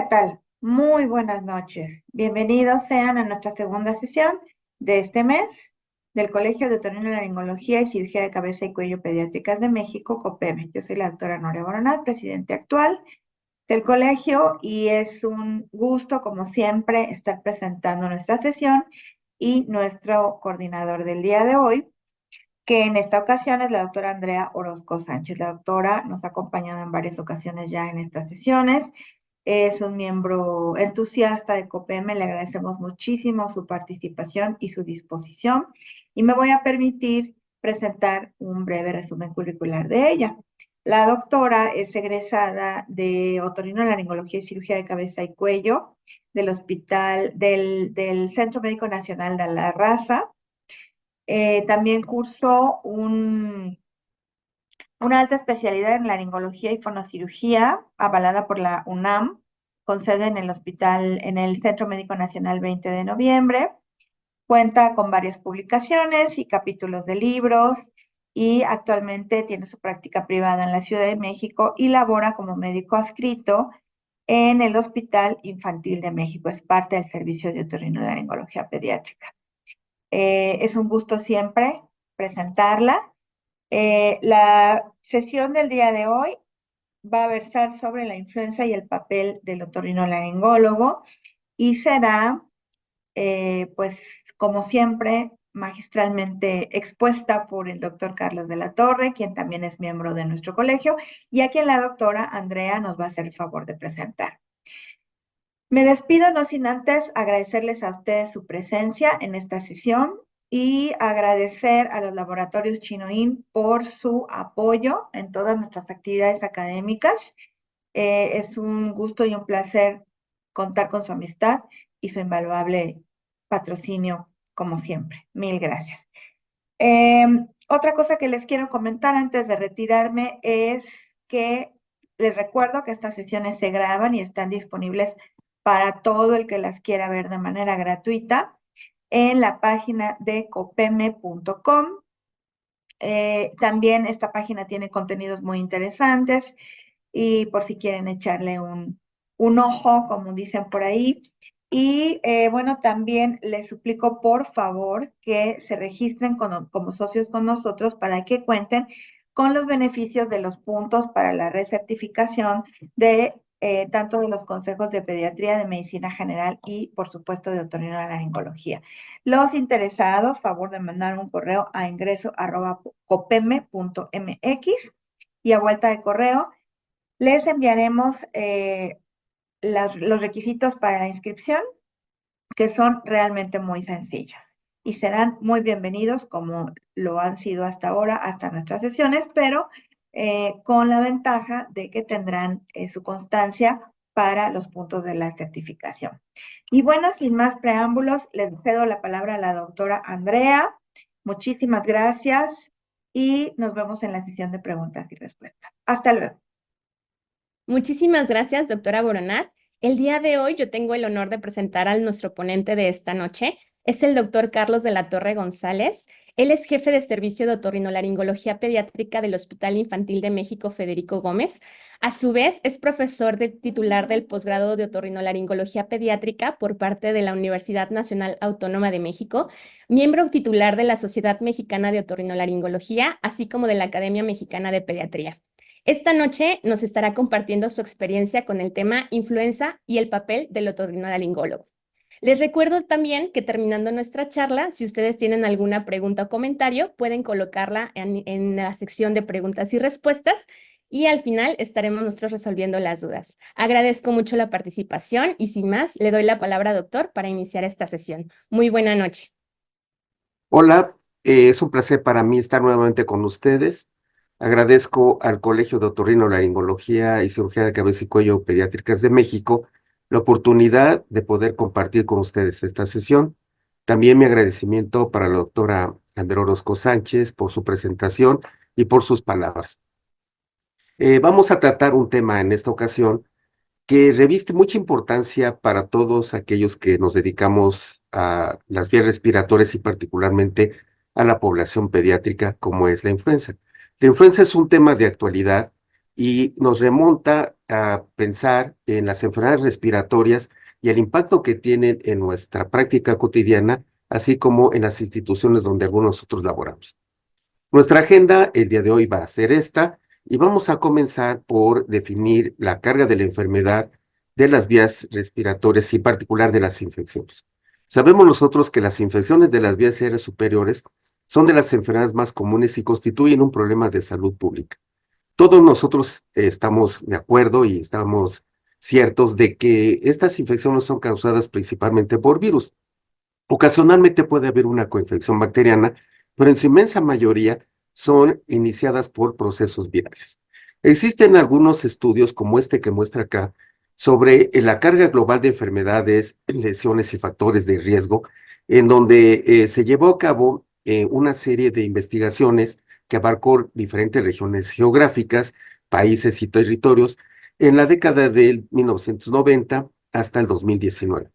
tal? Muy buenas noches. Bienvenidos sean a nuestra segunda sesión de este mes del Colegio de Otorrinolaringología y Cirugía de Cabeza y Cuello Pediátricas de México, COPEME. Yo soy la doctora Noria Boronat, presidente actual del colegio, y es un gusto, como siempre, estar presentando nuestra sesión y nuestro coordinador del día de hoy, que en esta ocasión es la doctora Andrea Orozco Sánchez. La doctora nos ha acompañado en varias ocasiones ya en estas sesiones. Es un miembro entusiasta de COPEME, le agradecemos muchísimo su participación y su disposición, y me voy a permitir presentar un breve resumen curricular de ella. La doctora es egresada de otorrinolaringología y cirugía de cabeza y cuello del del Centro Médico Nacional de La Raza. También cursó una alta especialidad en laringología y fonocirugía, avalada por la UNAM, con sede en en el Centro Médico Nacional 20 de Noviembre. Cuenta con varias publicaciones y capítulos de libros, y actualmente tiene su práctica privada en la Ciudad de México y labora como médico adscrito en el Hospital Infantil de México. Es parte del servicio de otorrinolaringología pediátrica. Es un gusto siempre presentarla. La sesión del día de hoy va a versar sobre la influenza y el papel del otorrinolaringólogo, y será, pues, como siempre, magistralmente expuesta por el doctor Carlos de la Torre, quien también es miembro de nuestro colegio, y a quien la doctora Andrea nos va a hacer el favor de presentar. Me despido no sin antes agradecerles a ustedes su presencia en esta sesión y agradecer a los laboratorios Chinoín por su apoyo en todas nuestras actividades académicas. Es un gusto y un placer contar con su amistad y su invaluable patrocinio, como siempre. Mil gracias. Otra cosa que les quiero comentar antes de retirarme es que les recuerdo que estas sesiones se graban y están disponibles para todo el que las quiera ver de manera gratuita en la página de copeme.com. También esta página tiene contenidos muy interesantes, y por si quieren echarle un ojo, como dicen por ahí. Y bueno, también les suplico por favor que se registren como socios con nosotros para que cuenten con los beneficios de los puntos para la recertificación de tanto de los consejos de pediatría, de medicina general y por supuesto de otorrinolaringología. Los interesados, favor de mandar un correo a ingreso@copeme.mx, y a vuelta de correo les enviaremos los requisitos para la inscripción, que son realmente muy sencillos y serán muy bienvenidos, como lo han sido hasta ahora, hasta nuestras sesiones, pero con la ventaja de que tendrán su constancia para los puntos de la certificación. Y bueno, sin más preámbulos, les cedo la palabra a la doctora Andrea. Muchísimas gracias y nos vemos en la sesión de preguntas y respuestas. Hasta luego. Muchísimas gracias, doctora Boronat. El día de hoy yo tengo el honor de presentar a nuestro ponente de esta noche. Es el doctor Carlos de la Torre González. Él es jefe de servicio de otorrinolaringología pediátrica del Hospital Infantil de México Federico Gómez. A su vez, es profesor titular del posgrado de otorrinolaringología pediátrica por parte de la Universidad Nacional Autónoma de México, miembro titular de la Sociedad Mexicana de Otorrinolaringología, así como de la Academia Mexicana de Pediatría. Esta noche nos estará compartiendo su experiencia con el tema influenza y el papel del otorrinolaringólogo. Les recuerdo también que terminando nuestra charla, si ustedes tienen alguna pregunta o comentario, pueden colocarla en la sección de preguntas y respuestas, y al final estaremos nosotros resolviendo las dudas. Agradezco mucho la participación y sin más, le doy la palabra, doctor, para iniciar esta sesión. Muy buena noche. Hola, es un placer para mí estar nuevamente con ustedes. Agradezco al Colegio de Otorrinolaringología y Cirugía de Cabeza y Cuello Pediátricas de México la oportunidad de poder compartir con ustedes esta sesión. También mi agradecimiento para la doctora Andrea Orozco Sánchez por su presentación y por sus palabras. Vamos a tratar un tema en esta ocasión que reviste mucha importancia para todos aquellos que nos dedicamos a las vías respiratorias y particularmente a la población pediátrica, como es la influenza. La influenza es un tema de actualidad y nos remonta a pensar en las enfermedades respiratorias y el impacto que tienen en nuestra práctica cotidiana, así como en las instituciones donde algunos de nosotros laboramos. Nuestra agenda el día de hoy va a ser esta y vamos a comenzar por definir la carga de la enfermedad de las vías respiratorias y en particular de las infecciones. Sabemos nosotros que las infecciones de las vías aéreas superiores son de las enfermedades más comunes y constituyen un problema de salud pública. Todos nosotros estamos de acuerdo y estamos ciertos de que estas infecciones son causadas principalmente por virus. Ocasionalmente puede haber una coinfección bacteriana, pero en su inmensa mayoría son iniciadas por procesos virales. Existen algunos estudios como este que muestra acá sobre la carga global de enfermedades, lesiones y factores de riesgo, en donde se llevó a cabo una serie de investigaciones que abarcó diferentes regiones geográficas, países y territorios en la década del 1990 hasta el 2019.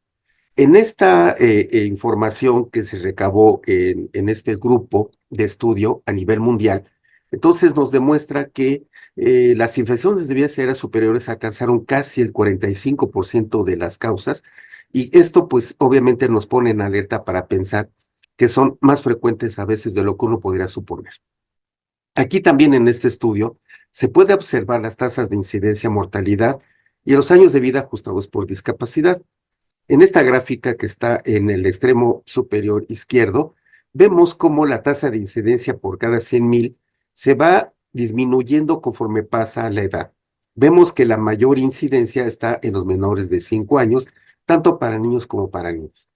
En esta información que se recabó en este grupo de estudio a nivel mundial, entonces nos demuestra que las infecciones de vías aéreas superiores alcanzaron casi el 45% de las causas y esto pues obviamente nos pone en alerta para pensar que son más frecuentes a veces de lo que uno podría suponer. Aquí también en este estudio se puede observar las tasas de incidencia, mortalidad y los años de vida ajustados por discapacidad. En esta gráfica que está en el extremo superior izquierdo, vemos cómo la tasa de incidencia por cada 100,000 se va disminuyendo conforme pasa la edad. Vemos que la mayor incidencia está en los menores de 5 años, tanto para niños como para niñas.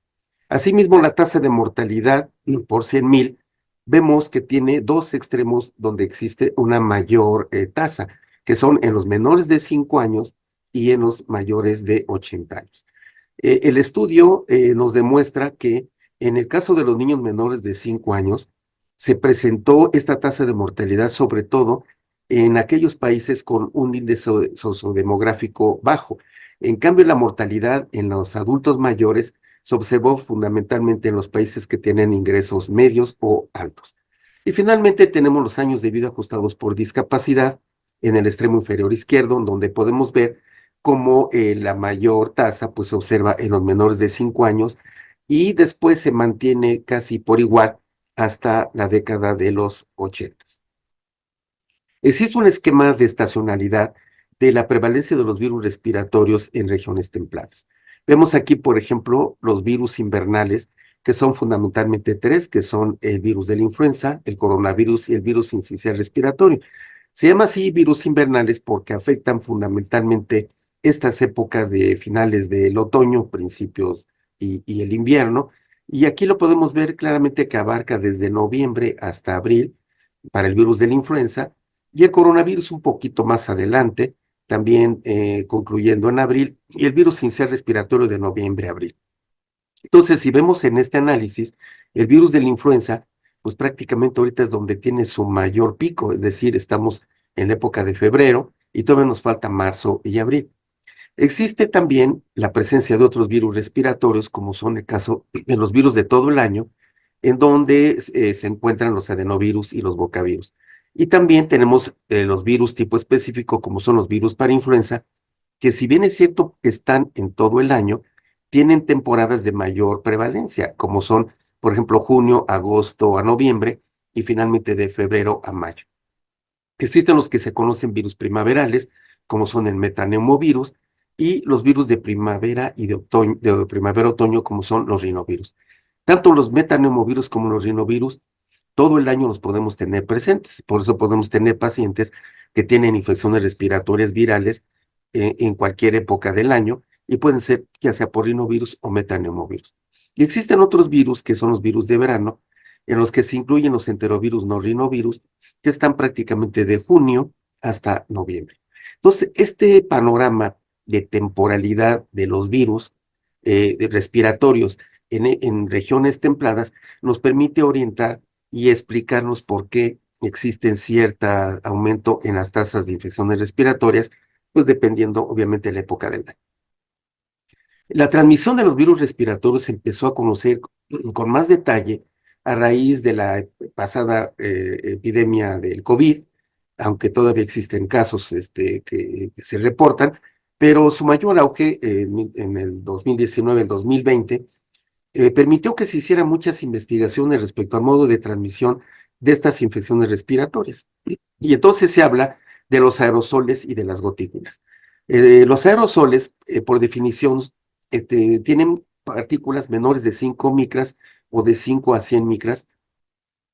Asimismo, la tasa de mortalidad por 100,000, vemos que tiene dos extremos donde existe una mayor tasa, que son en los menores de 5 años y en los mayores de 80 años. El estudio nos demuestra que en el caso de los niños menores de 5 años, se presentó esta tasa de mortalidad sobre todo en aquellos países con un índice sociodemográfico bajo. En cambio, la mortalidad en los adultos mayores se observó fundamentalmente en los países que tienen ingresos medios o altos. Y finalmente tenemos los años de vida ajustados por discapacidad en el extremo inferior izquierdo, donde podemos ver cómo la mayor tasa pues, se observa en los menores de 5 años y después se mantiene casi por igual hasta la década de los 80. Existe un esquema de estacionalidad de la prevalencia de los virus respiratorios en regiones templadas. Vemos aquí, por ejemplo, los virus invernales, que son fundamentalmente tres, que son el virus de la influenza, el coronavirus y el virus sincicial respiratorio. Se llama así virus invernales porque afectan fundamentalmente estas épocas de finales del otoño, principios y el invierno. Y aquí lo podemos ver claramente que abarca desde noviembre hasta abril para el virus de la influenza y el coronavirus un poquito más adelante, también concluyendo en abril, y el virus sincicial respiratorio de noviembre a abril. Entonces, si vemos en este análisis, el virus de la influenza, pues prácticamente ahorita es donde tiene su mayor pico, es decir, estamos en la época de febrero y todavía nos falta marzo y abril. Existe también la presencia de otros virus respiratorios, como son el caso de los virus de todo el año, en donde se encuentran los adenovirus y los bocavirus. Y también tenemos los virus tipo específico, como son los virus para influenza, que si bien es cierto que están en todo el año, tienen temporadas de mayor prevalencia, como son, por ejemplo, junio, agosto a noviembre y finalmente de febrero a mayo. Existen los que se conocen virus primaverales, como son el metaneumovirus, y los virus de primavera y de otoño, de primavera-otoño, como son los rinovirus. Tanto los metaneumovirus como los rinovirus, todo el año los podemos tener presentes. Por eso podemos tener pacientes que tienen infecciones respiratorias virales en cualquier época del año y pueden ser ya sea por rinovirus o metaneumovirus. Y existen otros virus que son los virus de verano, en los que se incluyen los enterovirus no rinovirus, que están prácticamente de junio hasta noviembre. Entonces, este panorama de temporalidad de los virus respiratorios en regiones templadas nos permite orientar y explicarnos por qué existen cierto aumento en las tasas de infecciones respiratorias, pues dependiendo obviamente de la época del año. La transmisión de los virus respiratorios se empezó a conocer con más detalle a raíz de la pasada epidemia del COVID, aunque todavía existen casos que se reportan, pero su mayor auge en el 2019, el 2020, permitió que se hicieran muchas investigaciones respecto al modo de transmisión de estas infecciones respiratorias. Y entonces se habla de los aerosoles y de las gotículas. Los aerosoles, por definición, tienen partículas menores de 5 micras o de 5 a 100 micras,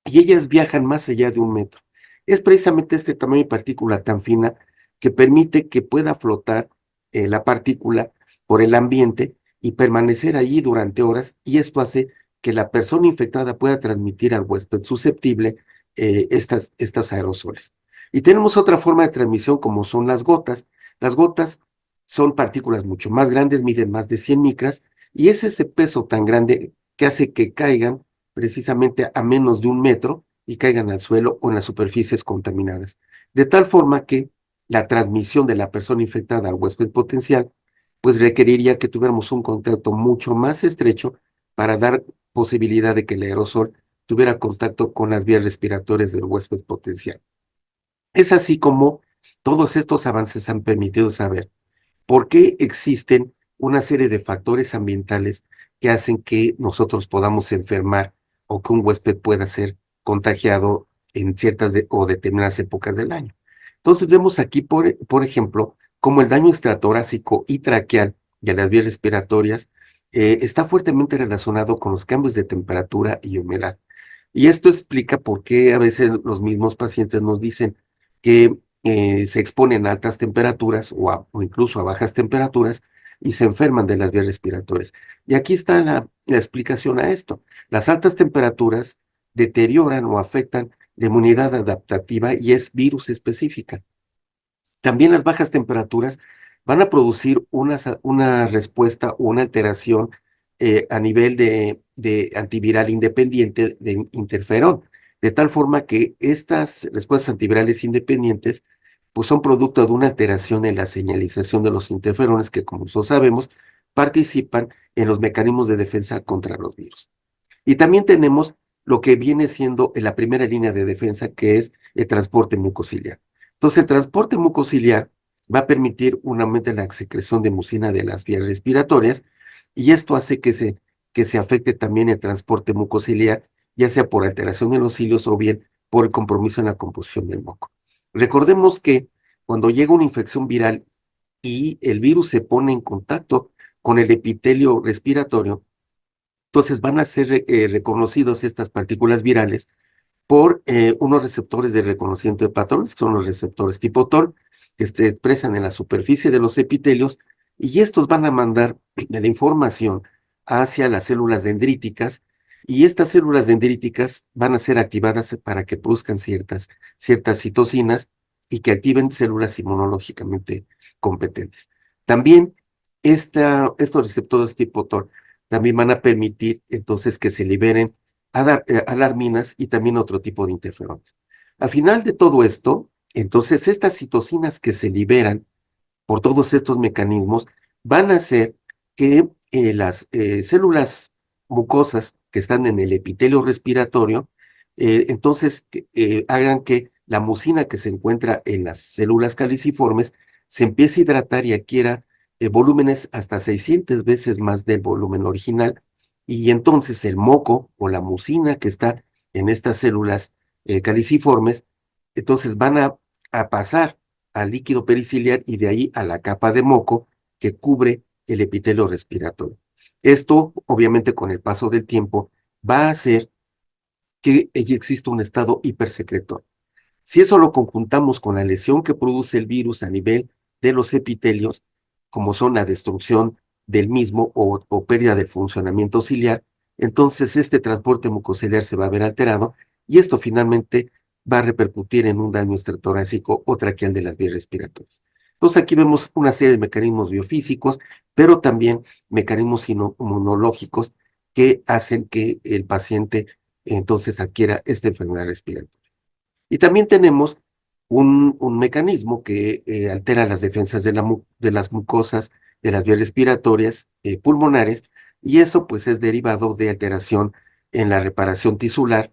y ellas viajan más allá de 1 metro. Es precisamente este tamaño de partícula tan fina que permite que pueda flotar la partícula por el ambiente y permanecer allí durante horas, y esto hace que la persona infectada pueda transmitir al huésped susceptible estas aerosoles. Y tenemos otra forma de transmisión como son las gotas. Las gotas son partículas mucho más grandes, miden más de 100 micras, y es ese peso tan grande que hace que caigan precisamente a menos de 1 metro y caigan al suelo o en las superficies contaminadas. De tal forma que la transmisión de la persona infectada al huésped potencial pues requeriría que tuviéramos un contacto mucho más estrecho para dar posibilidad de que el aerosol tuviera contacto con las vías respiratorias del huésped potencial. Es así como todos estos avances han permitido saber por qué existen una serie de factores ambientales que hacen que nosotros podamos enfermar o que un huésped pueda ser contagiado en ciertas o determinadas épocas del año. Entonces vemos aquí, por ejemplo, cómo el daño extratorácico y traqueal de las vías respiratorias está fuertemente relacionado con los cambios de temperatura y humedad. Y esto explica por qué a veces los mismos pacientes nos dicen que se exponen a altas temperaturas o incluso a bajas temperaturas y se enferman de las vías respiratorias. Y aquí está la explicación a esto. Las altas temperaturas deterioran o afectan la inmunidad adaptativa y es virus específica. También las bajas temperaturas van a producir una respuesta o una alteración a nivel de antiviral independiente de interferón, de tal forma que estas respuestas antivirales independientes pues son producto de una alteración en la señalización de los interferones que, como todos sabemos, participan en los mecanismos de defensa contra los virus. Y también tenemos lo que viene siendo en la primera línea de defensa, que es el transporte mucociliar. Entonces, el transporte mucociliar va a permitir un aumento en la secreción de mucina de las vías respiratorias, y esto hace que se afecte también el transporte mucociliar, ya sea por alteración en los cilios o bien por el compromiso en la composición del moco. Recordemos que cuando llega una infección viral y el virus se pone en contacto con el epitelio respiratorio, entonces van a ser reconocidos estas partículas virales por unos receptores de reconocimiento de patrones, que son los receptores tipo TOR, que se expresan en la superficie de los epitelios, y estos van a mandar la información hacia las células dendríticas, y estas células dendríticas van a ser activadas para que produzcan ciertas citocinas y que activen células inmunológicamente competentes. También estos receptores tipo TOR también van a permitir entonces que se liberen alarminas y también otro tipo de interferones. Al final de todo esto, entonces estas citocinas que se liberan por todos estos mecanismos van a hacer que las células mucosas que están en el epitelio respiratorio, entonces hagan que la mucina que se encuentra en las células caliciformes se empiece a hidratar y adquiera volúmenes hasta 600 veces más del volumen original, y entonces el moco o la mucina que está en estas células caliciformes, entonces van a pasar al líquido periciliar y de ahí a la capa de moco que cubre el epitelio respiratorio. Esto, obviamente, con el paso del tiempo, va a hacer que exista un estado hipersecretor. Si eso lo conjuntamos con la lesión que produce el virus a nivel de los epitelios, como son la destrucción del mismo o pérdida del funcionamiento ciliar, entonces este transporte mucociliar se va a ver alterado, y esto finalmente va a repercutir en un daño estratorácico o traqueal de las vías respiratorias. Entonces aquí vemos una serie de mecanismos biofísicos, pero también mecanismos inmunológicos que hacen que el paciente entonces adquiera esta enfermedad respiratoria. Y también tenemos un mecanismo que altera las defensas de las mucosas de las vías respiratorias pulmonares, y eso pues es derivado de alteración en la reparación tisular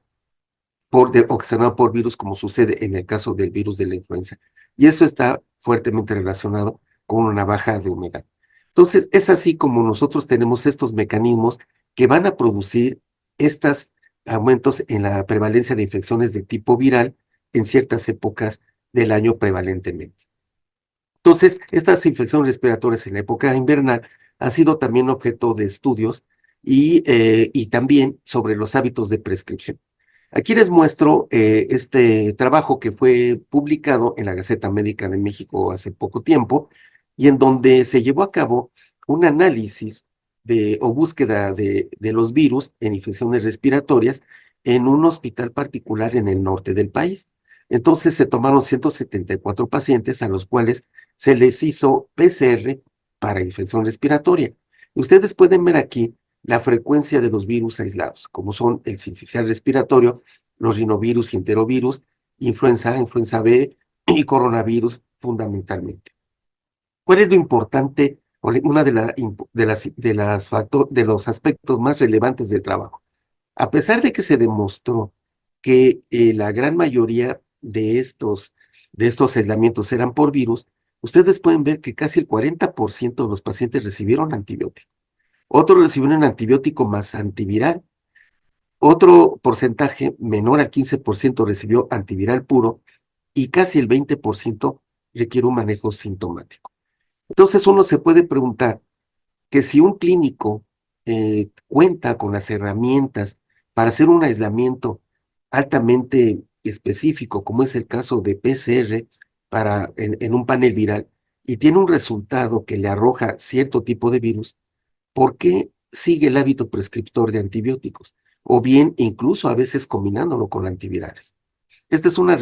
ocasionado por virus, como sucede en el caso del virus de la influenza. Y eso está fuertemente relacionado con una baja de humedad. Entonces, es así como nosotros tenemos estos mecanismos que van a producir estos aumentos en la prevalencia de infecciones de tipo viral en ciertas épocas del año prevalentemente. Entonces, estas infecciones respiratorias en la época invernal han sido también objeto de estudios y también sobre los hábitos de prescripción. Aquí les muestro este trabajo que fue publicado en la Gaceta Médica de México hace poco tiempo y en donde se llevó a cabo un análisis o búsqueda de los virus en infecciones respiratorias en un hospital particular en el norte del país. Entonces se tomaron 174 pacientes a los cuales se les hizo PCR para infección respiratoria. Ustedes pueden ver aquí la frecuencia de los virus aislados, como son el sincicial respiratorio, los rinovirus y enterovirus, influenza A, influenza B y coronavirus fundamentalmente. ¿Cuál es lo importante o una de los aspectos más relevantes del trabajo? A pesar de que se demostró que la gran mayoría de estos aislamientos eran por virus, ustedes pueden ver que casi el 40% de los pacientes recibieron antibiótico. Otros recibieron antibiótico más antiviral. Otro porcentaje menor al 15% recibió antiviral puro y casi el 20% requiere un manejo sintomático. Entonces uno se puede preguntar que si un clínico cuenta con las herramientas para hacer un aislamiento altamente específico, como es el caso de PCR en un panel viral, y tiene un resultado que le arroja cierto tipo de virus, ¿por qué sigue el hábito prescriptor de antibióticos? O bien incluso a veces combinándolo con antivirales. Esta es una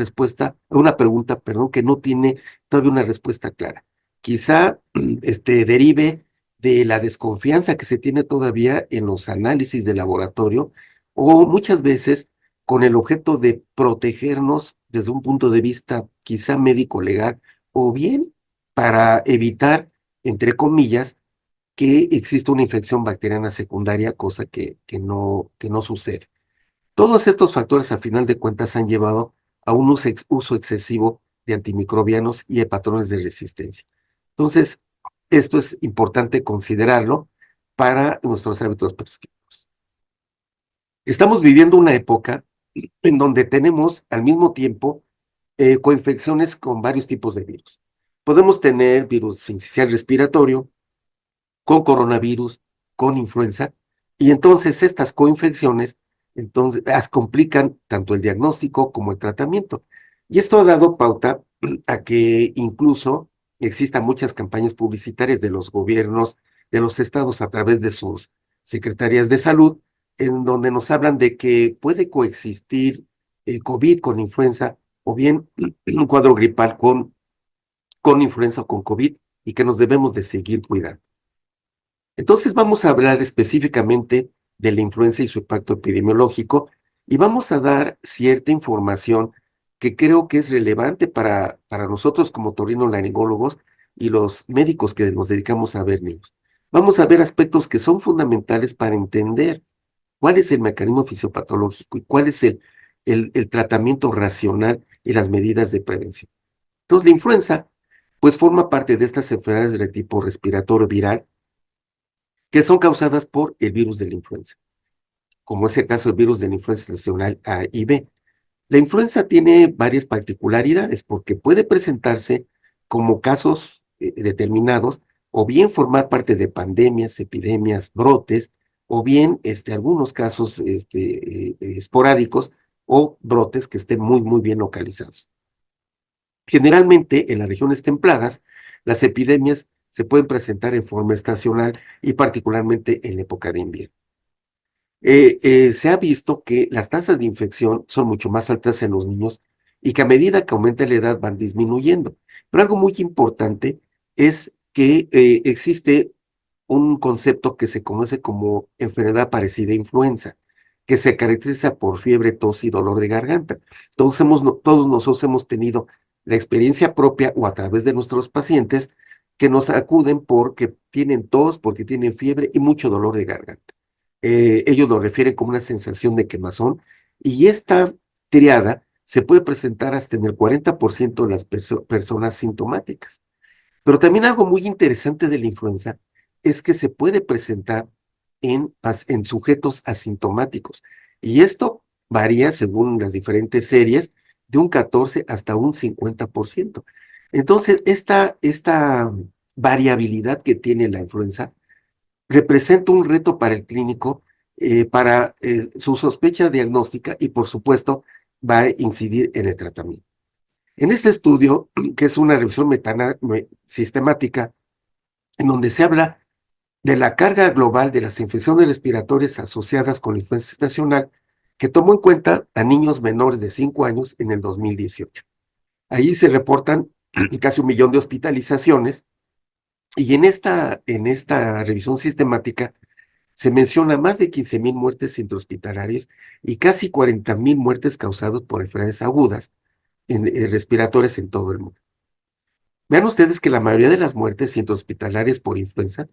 pregunta, perdón, que no tiene todavía una respuesta clara. Quizá derive de la desconfianza que se tiene todavía en los análisis de laboratorio o muchas veces con el objeto de protegernos desde un punto de vista quizá médico-legal o bien para evitar, entre comillas, que exista una infección bacteriana secundaria, cosa que no sucede. Todos estos factores, a final de cuentas, han llevado a un uso excesivo de antimicrobianos y de patrones de resistencia. Entonces, esto es importante considerarlo para nuestros hábitos prescriptivos. Estamos viviendo una época en donde tenemos al mismo tiempo coinfecciones con varios tipos de virus. Podemos tener virus sincicial respiratorio, con coronavirus, con influenza, y entonces estas coinfecciones complican tanto el diagnóstico como el tratamiento. Y esto ha dado pauta a que incluso existan muchas campañas publicitarias de los gobiernos de los estados a través de sus secretarías de salud, en donde nos hablan de que puede coexistir el COVID con influenza o bien un cuadro gripal con influenza o con COVID y que nos debemos de seguir cuidando. Entonces vamos a hablar específicamente de la influenza y su impacto epidemiológico y vamos a dar cierta información que creo que es relevante para nosotros como otorrinolaringólogos y los médicos que nos dedicamos a ver niños. Vamos a ver aspectos que son fundamentales para entender cuál es el mecanismo fisiopatológico y cuál es el tratamiento racional y las medidas de prevención. Entonces la influenza pues forma parte de estas enfermedades de tipo respiratorio viral que son causadas por el virus de la influenza, como es el caso del virus de la influenza estacional A y B. La influenza tiene varias particularidades porque puede presentarse como casos determinados o bien formar parte de pandemias, epidemias, brotes, o bien algunos casos esporádicos o brotes que estén muy, muy bien localizados. Generalmente, en las regiones templadas, las epidemias se pueden presentar en forma estacional y particularmente en la época de invierno. Se ha visto que las tasas de infección son mucho más altas en los niños y que a medida que aumenta la edad van disminuyendo. Pero algo muy importante es que existe un concepto que se conoce como enfermedad parecida a influenza, que se caracteriza por fiebre, tos y dolor de garganta. Todos nosotros hemos tenido la experiencia propia o a través de nuestros pacientes que nos acuden porque tienen tos, porque tienen fiebre y mucho dolor de garganta. Ellos lo refieren como una sensación de quemazón y esta triada se puede presentar hasta en el 40% de las personas sintomáticas. Pero también algo muy interesante de la influenza es que se puede presentar en sujetos asintomáticos. Y esto varía según las diferentes series de un 14 hasta un 50%. Entonces, esta variabilidad que tiene la influenza representa un reto para el clínico, para su sospecha diagnóstica y, por supuesto, va a incidir en el tratamiento. En este estudio, que es una revisión sistemática, en donde se habla de la carga global de las infecciones respiratorias asociadas con la influenza estacional, que tomó en cuenta a niños menores de 5 años en el 2018. Ahí se reportan casi 1 millón de hospitalizaciones y en esta revisión sistemática se menciona más de 15,000 muertes intrahospitalarias y casi 40,000 muertes causadas por enfermedades agudas respiratorias en todo el mundo. Vean ustedes que la mayoría de las muertes intrahospitalarias por influenza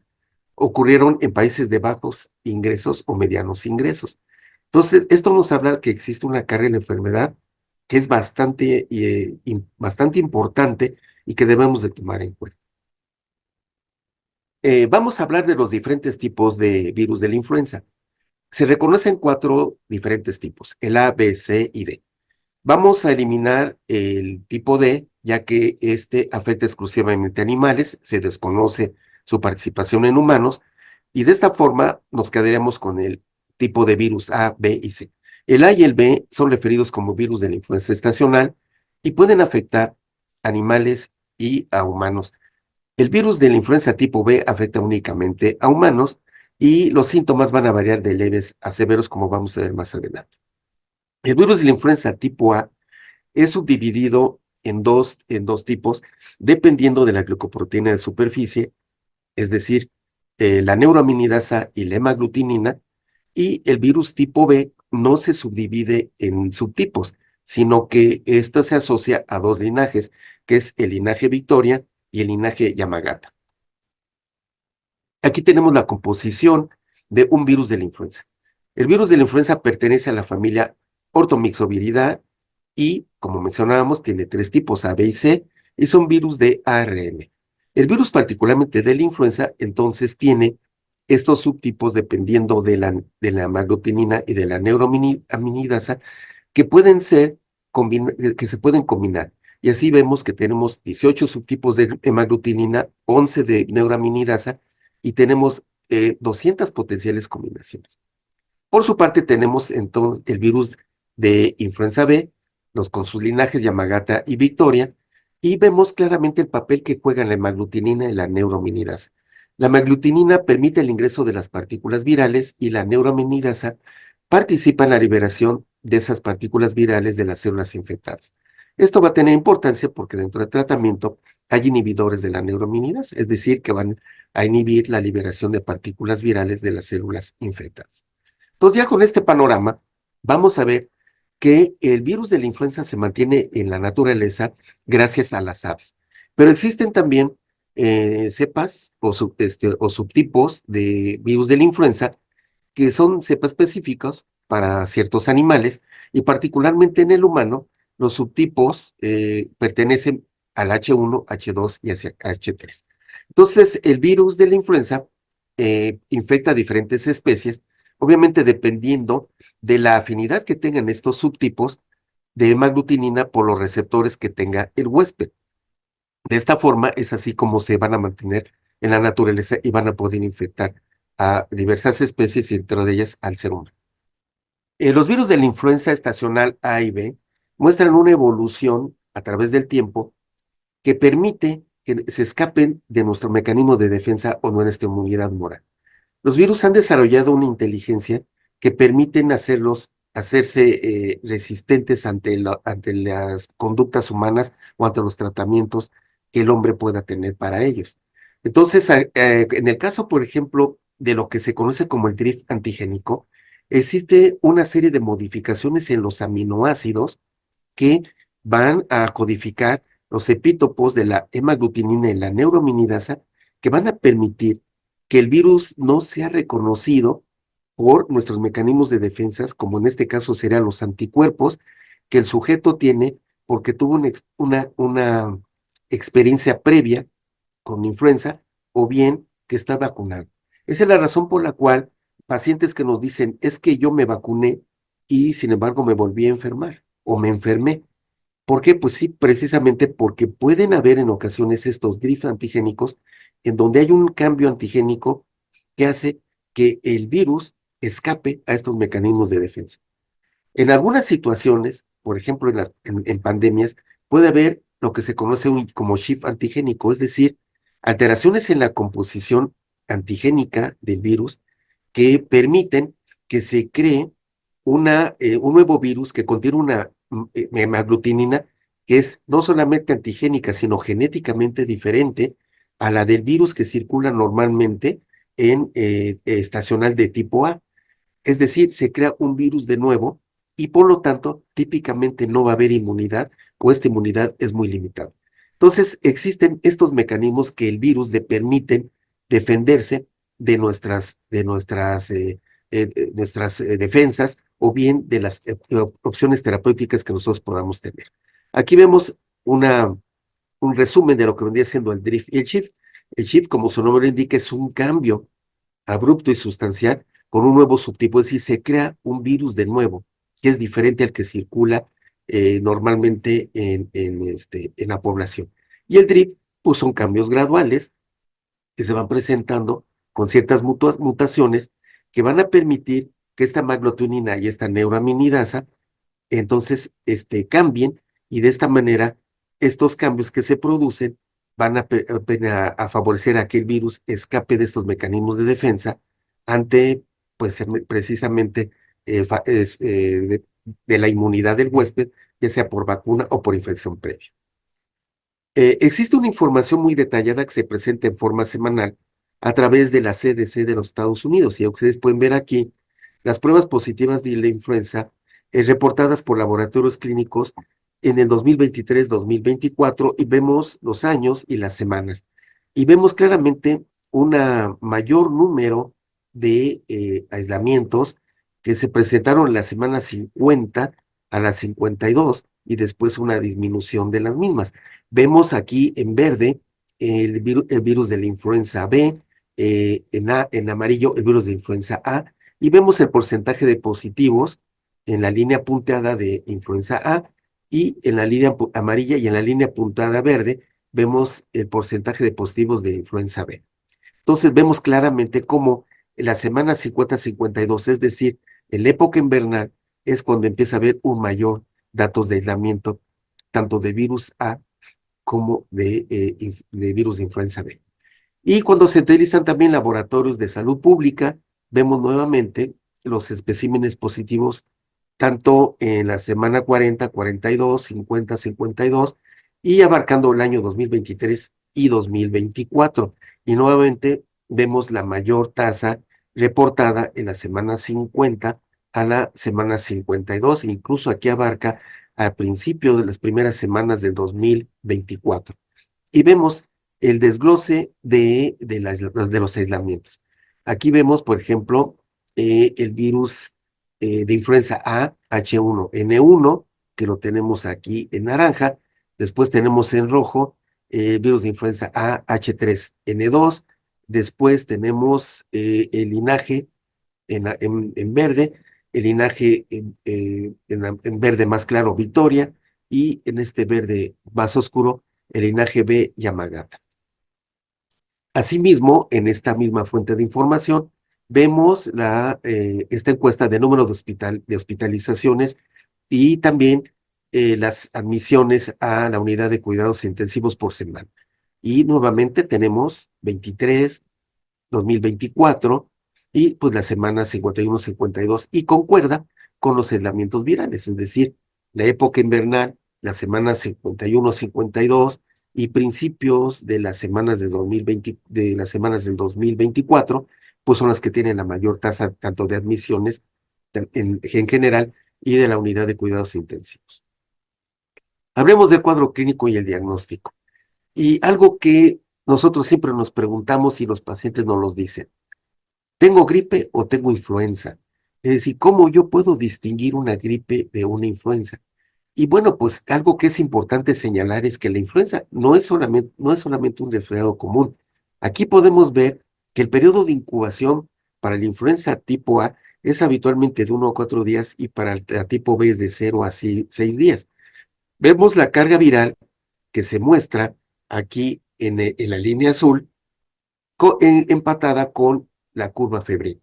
ocurrieron en países de bajos ingresos o medianos ingresos. Entonces, esto nos habla que existe una carga de la enfermedad que es bastante importante y que debemos de tomar en cuenta. Vamos a hablar de los diferentes tipos de virus de la influenza. Se reconocen 4 diferentes tipos, el A, B, C y D. Vamos a eliminar el tipo D, ya que este afecta exclusivamente a animales, se desconoce su participación en humanos, y de esta forma nos quedaríamos con el tipo de virus A, B y C. El A y el B son referidos como virus de la influenza estacional y pueden afectar animales y a humanos. El virus de la influenza tipo B afecta únicamente a humanos y los síntomas van a variar de leves a severos, como vamos a ver más adelante. El virus de la influenza tipo A es subdividido en dos tipos, dependiendo de la glucoproteína de superficie, es decir, la neuroaminidasa y la hemaglutinina, y el virus tipo B no se subdivide en subtipos, sino que esto se asocia a 2 linajes, que es el linaje Victoria y el linaje Yamagata. Aquí tenemos la composición de un virus de la influenza. El virus de la influenza pertenece a la familia Orthomyxoviridae y, como mencionábamos, tiene 3 tipos, A, B y C, y son virus de ARN. El virus particularmente de la influenza, entonces, tiene estos subtipos dependiendo de la hemaglutinina y de la neuroaminidasa que se pueden combinar. Y así vemos que tenemos 18 subtipos de hemaglutinina, 11 de neuroaminidasa y tenemos 200 potenciales combinaciones. Por su parte, tenemos entonces el virus de influenza B, con sus linajes Yamagata y Victoria, y vemos claramente el papel que juegan la hemaglutinina y la neuroaminidasa. La hemaglutinina permite el ingreso de las partículas virales y la neuroaminidasa participa en la liberación de esas partículas virales de las células infectadas. Esto va a tener importancia porque dentro del tratamiento hay inhibidores de la neuroaminidasa, es decir, que van a inhibir la liberación de partículas virales de las células infectadas. Entonces, ya con este panorama, vamos a ver que el virus de la influenza se mantiene en la naturaleza gracias a las aves. Pero existen también cepas o subtipos de virus de la influenza que son cepas específicas para ciertos animales y particularmente en el humano, los subtipos pertenecen al H1, H2 y hacia H3. Entonces, el virus de la influenza infecta a diferentes especies, obviamente dependiendo de la afinidad que tengan estos subtipos de hemaglutinina por los receptores que tenga el huésped. De esta forma es así como se van a mantener en la naturaleza y van a poder infectar a diversas especies y dentro de ellas al ser humano. Los virus de la influenza estacional A y B muestran una evolución a través del tiempo que permite que se escapen de nuestro mecanismo de defensa o nuestra inmunidad moral. Los virus han desarrollado una inteligencia que permiten hacerse resistentes ante las conductas humanas o ante los tratamientos que el hombre pueda tener para ellos. Entonces, en el caso, por ejemplo, de lo que se conoce como el drift antigénico, existe una serie de modificaciones en los aminoácidos que van a codificar los epítopos de la hemaglutinina y la neuroaminidasa que van a permitir que el virus no sea reconocido por nuestros mecanismos de defensa, como en este caso serían los anticuerpos, que el sujeto tiene porque tuvo una experiencia previa con influenza o bien que está vacunado. Esa es la razón por la cual pacientes que nos dicen, es que yo me vacuné y sin embargo me volví a enfermar o me enfermé. ¿Por qué? Pues sí, precisamente porque pueden haber en ocasiones estos drift antigénicos en donde hay un cambio antigénico que hace que el virus escape a estos mecanismos de defensa. En algunas situaciones, por ejemplo en pandemias, puede haber lo que se conoce como shift antigénico, es decir, alteraciones en la composición antigénica del virus que permiten que se cree un nuevo virus que contiene una hemaglutinina que es no solamente antigénica, sino genéticamente diferente a la del virus que circula normalmente en estacional de tipo A. Es decir, se crea un virus de nuevo y por lo tanto típicamente no va a haber inmunidad o esta inmunidad es muy limitada. Entonces existen estos mecanismos que el virus le permiten defenderse de nuestras defensas o bien de las opciones terapéuticas que nosotros podamos tener. Aquí vemos un resumen de lo que vendría siendo el drift y el shift. El shift, como su nombre indica, es un cambio abrupto y sustancial con un nuevo subtipo, es decir, se crea un virus de nuevo, que es diferente al que circula normalmente en la población. Y el drift, pues son cambios graduales que se van presentando con ciertas mutaciones que van a permitir que esta maglutinina y esta neuraminidasa entonces cambien y de esta manera estos cambios que se producen van a favorecer a que el virus escape de estos mecanismos de defensa ante, pues, precisamente de la inmunidad del huésped, ya sea por vacuna o por infección previa. Existe una información muy detallada que se presenta en forma semanal a través de la CDC de los Estados Unidos. Y ustedes pueden ver aquí las pruebas positivas de la influenza reportadas por laboratorios clínicos en el 2023-2024 y vemos los años y las semanas. Y vemos claramente un mayor número de aislamientos que se presentaron en la semana 50 a la 52 y después una disminución de las mismas. Vemos aquí en verde el virus de la influenza B, en amarillo el virus de influenza A, y vemos el porcentaje de positivos en la línea punteada de influenza A y en la línea amarilla y en la línea puntada verde vemos el porcentaje de positivos de influenza B. Entonces vemos claramente cómo en la semana 50-52, es decir, en la época invernal, es cuando empieza a haber un mayor datos de aislamiento, tanto de virus A como de virus de influenza B. Y cuando se utilizan también laboratorios de salud pública, vemos nuevamente los especímenes positivos, tanto en la semana 40, 42, 50, 52, y abarcando el año 2023 y 2024. Y nuevamente vemos la mayor tasa reportada en la semana 50 a la semana 52, incluso aquí abarca al principio de las primeras semanas del 2024. Y vemos el desglose de los aislamientos. Aquí vemos, por ejemplo, el virus de influenza A, H1N1, que lo tenemos aquí en naranja. Después tenemos en rojo el virus de influenza A, H3N2. Después tenemos el linaje en verde, el linaje en verde más claro, Victoria, y en este verde más oscuro, el linaje B, Yamagata. Asimismo, en esta misma fuente de información, vemos esta encuesta de número de hospitalizaciones y también las admisiones a la unidad de cuidados intensivos por semana. Y nuevamente tenemos 23, 2024 y pues la semana 51, 52 y concuerda con los aislamientos virales, es decir, la época invernal, la semana 51, 52 y principios de las semanas de 2020, de las semanas del 2024, pues son las que tienen la mayor tasa tanto de admisiones en general y de la unidad de cuidados intensivos. Hablemos del cuadro clínico y el diagnóstico. Y algo que nosotros siempre nos preguntamos y los pacientes nos los dicen: ¿tengo gripe o tengo influenza? Es decir, ¿cómo yo puedo distinguir una gripe de una influenza? Y bueno, pues algo que es importante señalar es que la influenza no es solamente un resfriado común. Aquí podemos ver que el periodo de incubación para la influenza tipo A es habitualmente de 1 a 4 días y para la tipo B es de 0 a 6 días. Vemos la carga viral que se muestra aquí en la línea azul, empatada con la curva febril.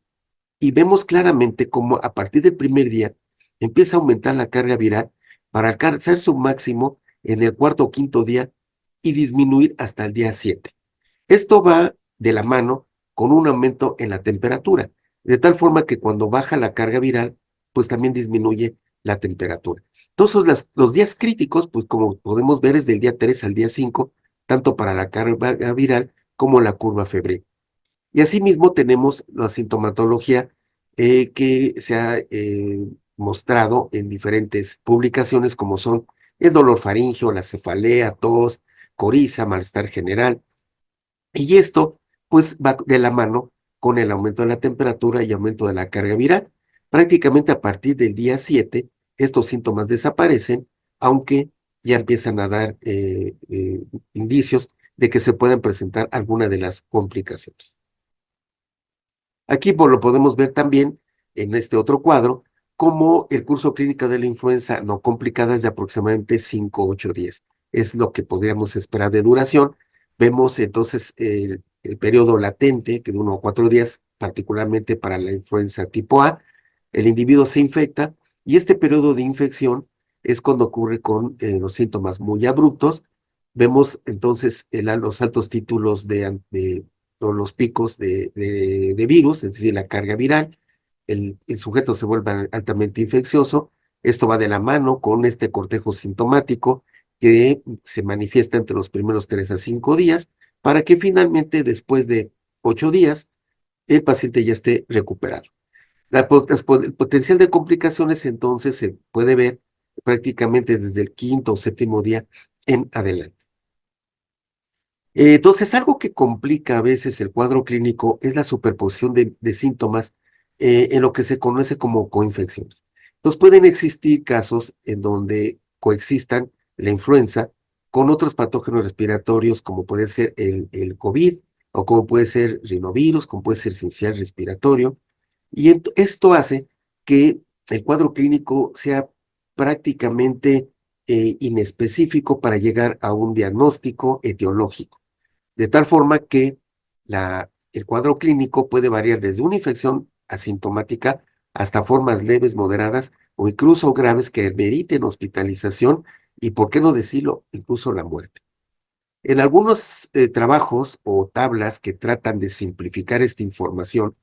Y vemos claramente cómo a partir del primer día empieza a aumentar la carga viral para alcanzar su máximo en el cuarto o quinto día y disminuir hasta el día 7. Esto va de la mano con un aumento en la temperatura, de tal forma que cuando baja la carga viral, pues también disminuye la temperatura. Entonces, los días críticos, pues como podemos ver, es del día 3 al día 5, tanto para la carga viral como la curva febril. Y asimismo tenemos la sintomatología que se ha mostrado en diferentes publicaciones, como son el dolor faríngeo, la cefalea, tos, coriza, malestar general. Y esto, pues, va de la mano con el aumento de la temperatura y aumento de la carga viral. Prácticamente a partir del día 7, estos síntomas desaparecen, aunque ya empiezan a dar indicios de que se puedan presentar alguna de las complicaciones. Aquí pues, lo podemos ver también en este otro cuadro, como el curso clínico de la influenza no complicada es de aproximadamente 5 o 8 días. Es lo que podríamos esperar de duración. Vemos entonces el periodo latente, que de 1 a 4 días, particularmente para la influenza tipo A. El individuo se infecta y este periodo de infección es cuando ocurre con los síntomas muy abruptos. Vemos entonces los altos títulos o los picos de virus, es decir, la carga viral. El sujeto se vuelve altamente infeccioso. Esto va de la mano con este cortejo sintomático que se manifiesta entre los primeros 3 a 5 días, para que finalmente, después de 8 días, el paciente ya esté recuperado. El potencial de complicaciones entonces se puede ver prácticamente desde el quinto o séptimo día en adelante. Entonces, algo que complica a veces el cuadro clínico es la superposición de síntomas en lo que se conoce como coinfecciones. Entonces, pueden existir casos en donde coexistan la influenza con otros patógenos respiratorios, como puede ser el COVID, o como puede ser rinovirus, como puede ser sincicial respiratorio. Y esto hace que el cuadro clínico sea prácticamente inespecífico para llegar a un diagnóstico etiológico, de tal forma que el cuadro clínico puede variar desde una infección asintomática hasta formas leves, moderadas o incluso graves que meriten hospitalización y, por qué no decirlo, incluso la muerte. En algunos trabajos o tablas que tratan de simplificar esta información,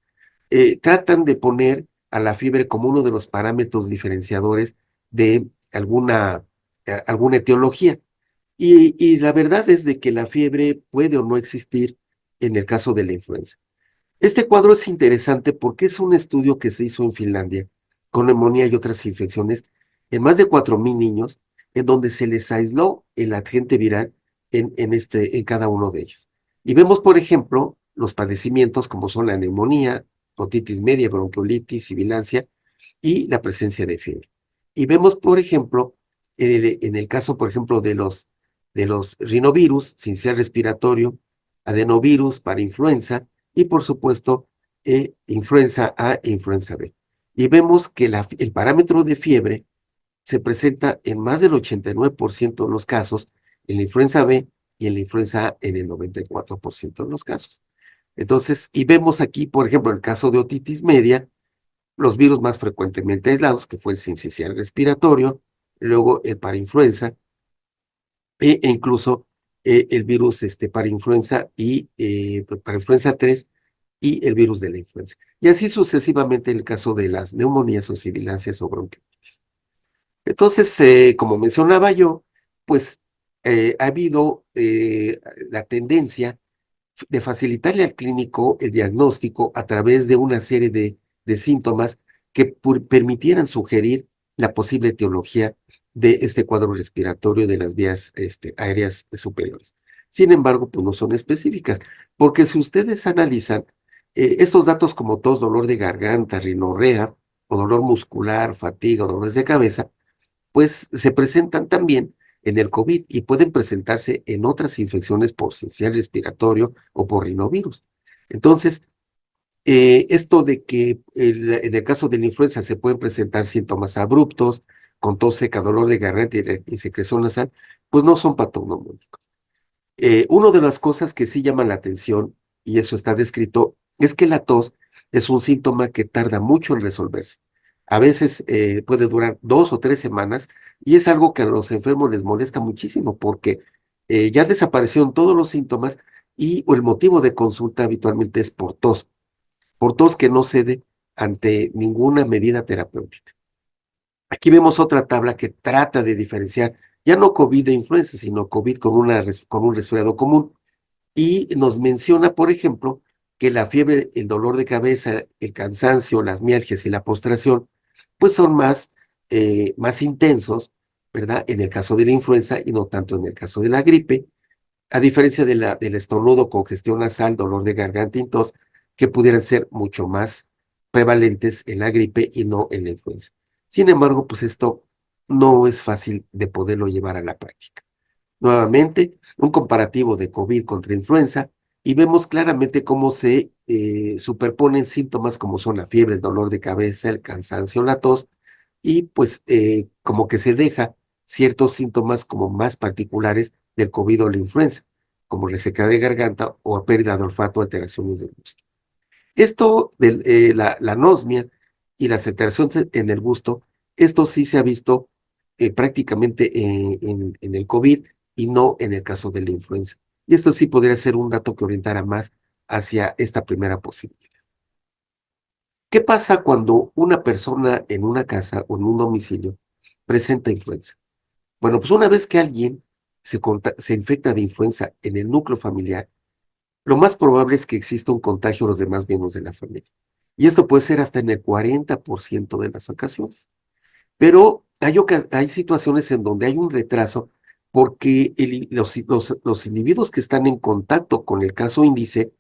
tratan de poner a la fiebre como uno de los parámetros diferenciadores de alguna etiología. Y la verdad es de que la fiebre puede o no existir en el caso de la influenza. Este cuadro es interesante porque es un estudio que se hizo en Finlandia con neumonía y otras infecciones en más de 4,000 niños, en donde se les aisló el agente viral en cada uno de ellos. Y vemos, por ejemplo, los padecimientos como son la neumonía, otitis media, bronquiolitis, sibilancia y la presencia de fiebre. Y vemos, por ejemplo, en el caso, por ejemplo, de los rinovirus, sincicial respiratorio, adenovirus para influenza y, por supuesto, influenza A e influenza B. Y vemos que el parámetro de fiebre se presenta en más del 89% de los casos en la influenza B y en la influenza A en el 94% de los casos. Entonces, y vemos aquí, por ejemplo, el caso de otitis media, los virus más frecuentemente aislados, que fue el sincicial respiratorio, luego el parainfluenza, e incluso el virus parainfluenza y parainfluenza 3 y el virus de la influenza. Y así sucesivamente en el caso de las neumonías o sibilancias o bronquiolitis. Entonces, como mencionaba yo, pues ha habido la tendencia de facilitarle al clínico el diagnóstico a través de una serie de síntomas que permitieran sugerir la posible etiología de este cuadro respiratorio de las vías aéreas superiores. Sin embargo, pues no son específicas, porque si ustedes analizan estos datos como tos, dolor de garganta, rinorrea, o dolor muscular, fatiga, o dolores de cabeza, pues se presentan también en el COVID y pueden presentarse en otras infecciones por sincicial respiratorio o por rinovirus. Entonces, esto de que en el caso de la influenza se pueden presentar síntomas abruptos, con tos seca, dolor de garganta y secreción nasal, pues no son patognomónicos. Una de las cosas que sí llama la atención, y eso está descrito, es que la tos es un síntoma que tarda mucho en resolverse. A veces puede durar 2 o 3 semanas y es algo que a los enfermos les molesta muchísimo porque ya desaparecieron todos los síntomas y el motivo de consulta habitualmente es por tos que no cede ante ninguna medida terapéutica. Aquí vemos otra tabla que trata de diferenciar ya no COVID de influenza, sino COVID con un resfriado común. Y nos menciona, por ejemplo, que la fiebre, el dolor de cabeza, el cansancio, las mialgias y la postración, pues son más intensos, ¿verdad? En el caso de la influenza y no tanto en el caso de la gripe, a diferencia del estornudo, congestión nasal, dolor de garganta y tos, que pudieran ser mucho más prevalentes en la gripe y no en la influenza. Sin embargo, pues esto no es fácil de poderlo llevar a la práctica. Nuevamente, un comparativo de COVID contra influenza y vemos claramente cómo se superponen síntomas como son la fiebre, el dolor de cabeza, el cansancio, la tos, y pues como que se deja ciertos síntomas como más particulares del COVID o la influenza, como resequedad de garganta o pérdida de olfato, alteraciones del gusto. Esto de la anosmia y las alteraciones en el gusto, esto sí se ha visto prácticamente en el COVID y no en el caso de la influenza. Y esto sí podría ser un dato que orientara más hacia esta primera posibilidad. ¿Qué pasa cuando una persona en una casa o en un domicilio presenta influenza? Bueno, pues una vez que alguien se infecta de influenza en el núcleo familiar, lo más probable es que exista un contagio a los demás miembros de la familia. Y esto puede ser hasta en el 40% de las ocasiones. Pero hay situaciones en donde hay un retraso porque los individuos que están en contacto con el caso índice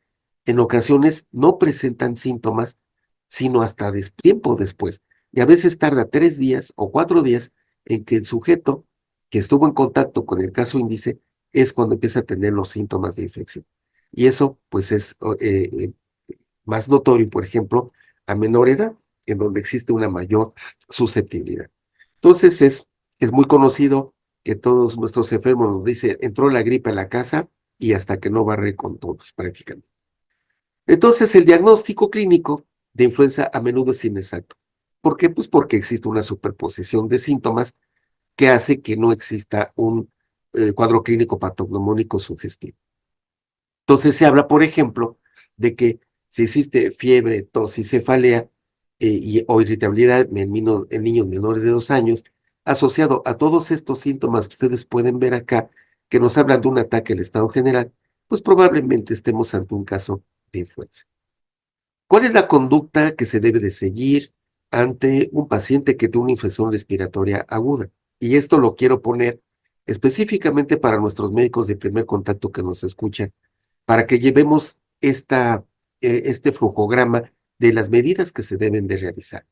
en ocasiones no presentan síntomas, sino hasta tiempo después. Y a veces tarda 3 días o 4 días en que el sujeto que estuvo en contacto con el caso índice es cuando empieza a tener los síntomas de infección. Y eso pues es más notorio, por ejemplo, a menor edad, en donde existe una mayor susceptibilidad. Entonces es muy conocido que todos nuestros enfermos nos dicen, entró la gripe a la casa y hasta que no barre con todos prácticamente. Entonces el diagnóstico clínico de influenza a menudo es inexacto. ¿Por qué? Pues porque existe una superposición de síntomas que hace que no exista un cuadro clínico patognomónico sugestivo. Entonces se habla, por ejemplo, de que si existe fiebre, tos y cefalea o irritabilidad en niños menores de 2 años, asociado a todos estos síntomas que ustedes pueden ver acá, que nos hablan de un ataque al estado general, pues probablemente estemos ante un caso de influenza. ¿Cuál es la conducta que se debe de seguir ante un paciente que tiene una infección respiratoria aguda? Y esto lo quiero poner específicamente para nuestros médicos de primer contacto que nos escuchan para que llevemos este flujograma de las medidas que se deben de realizar.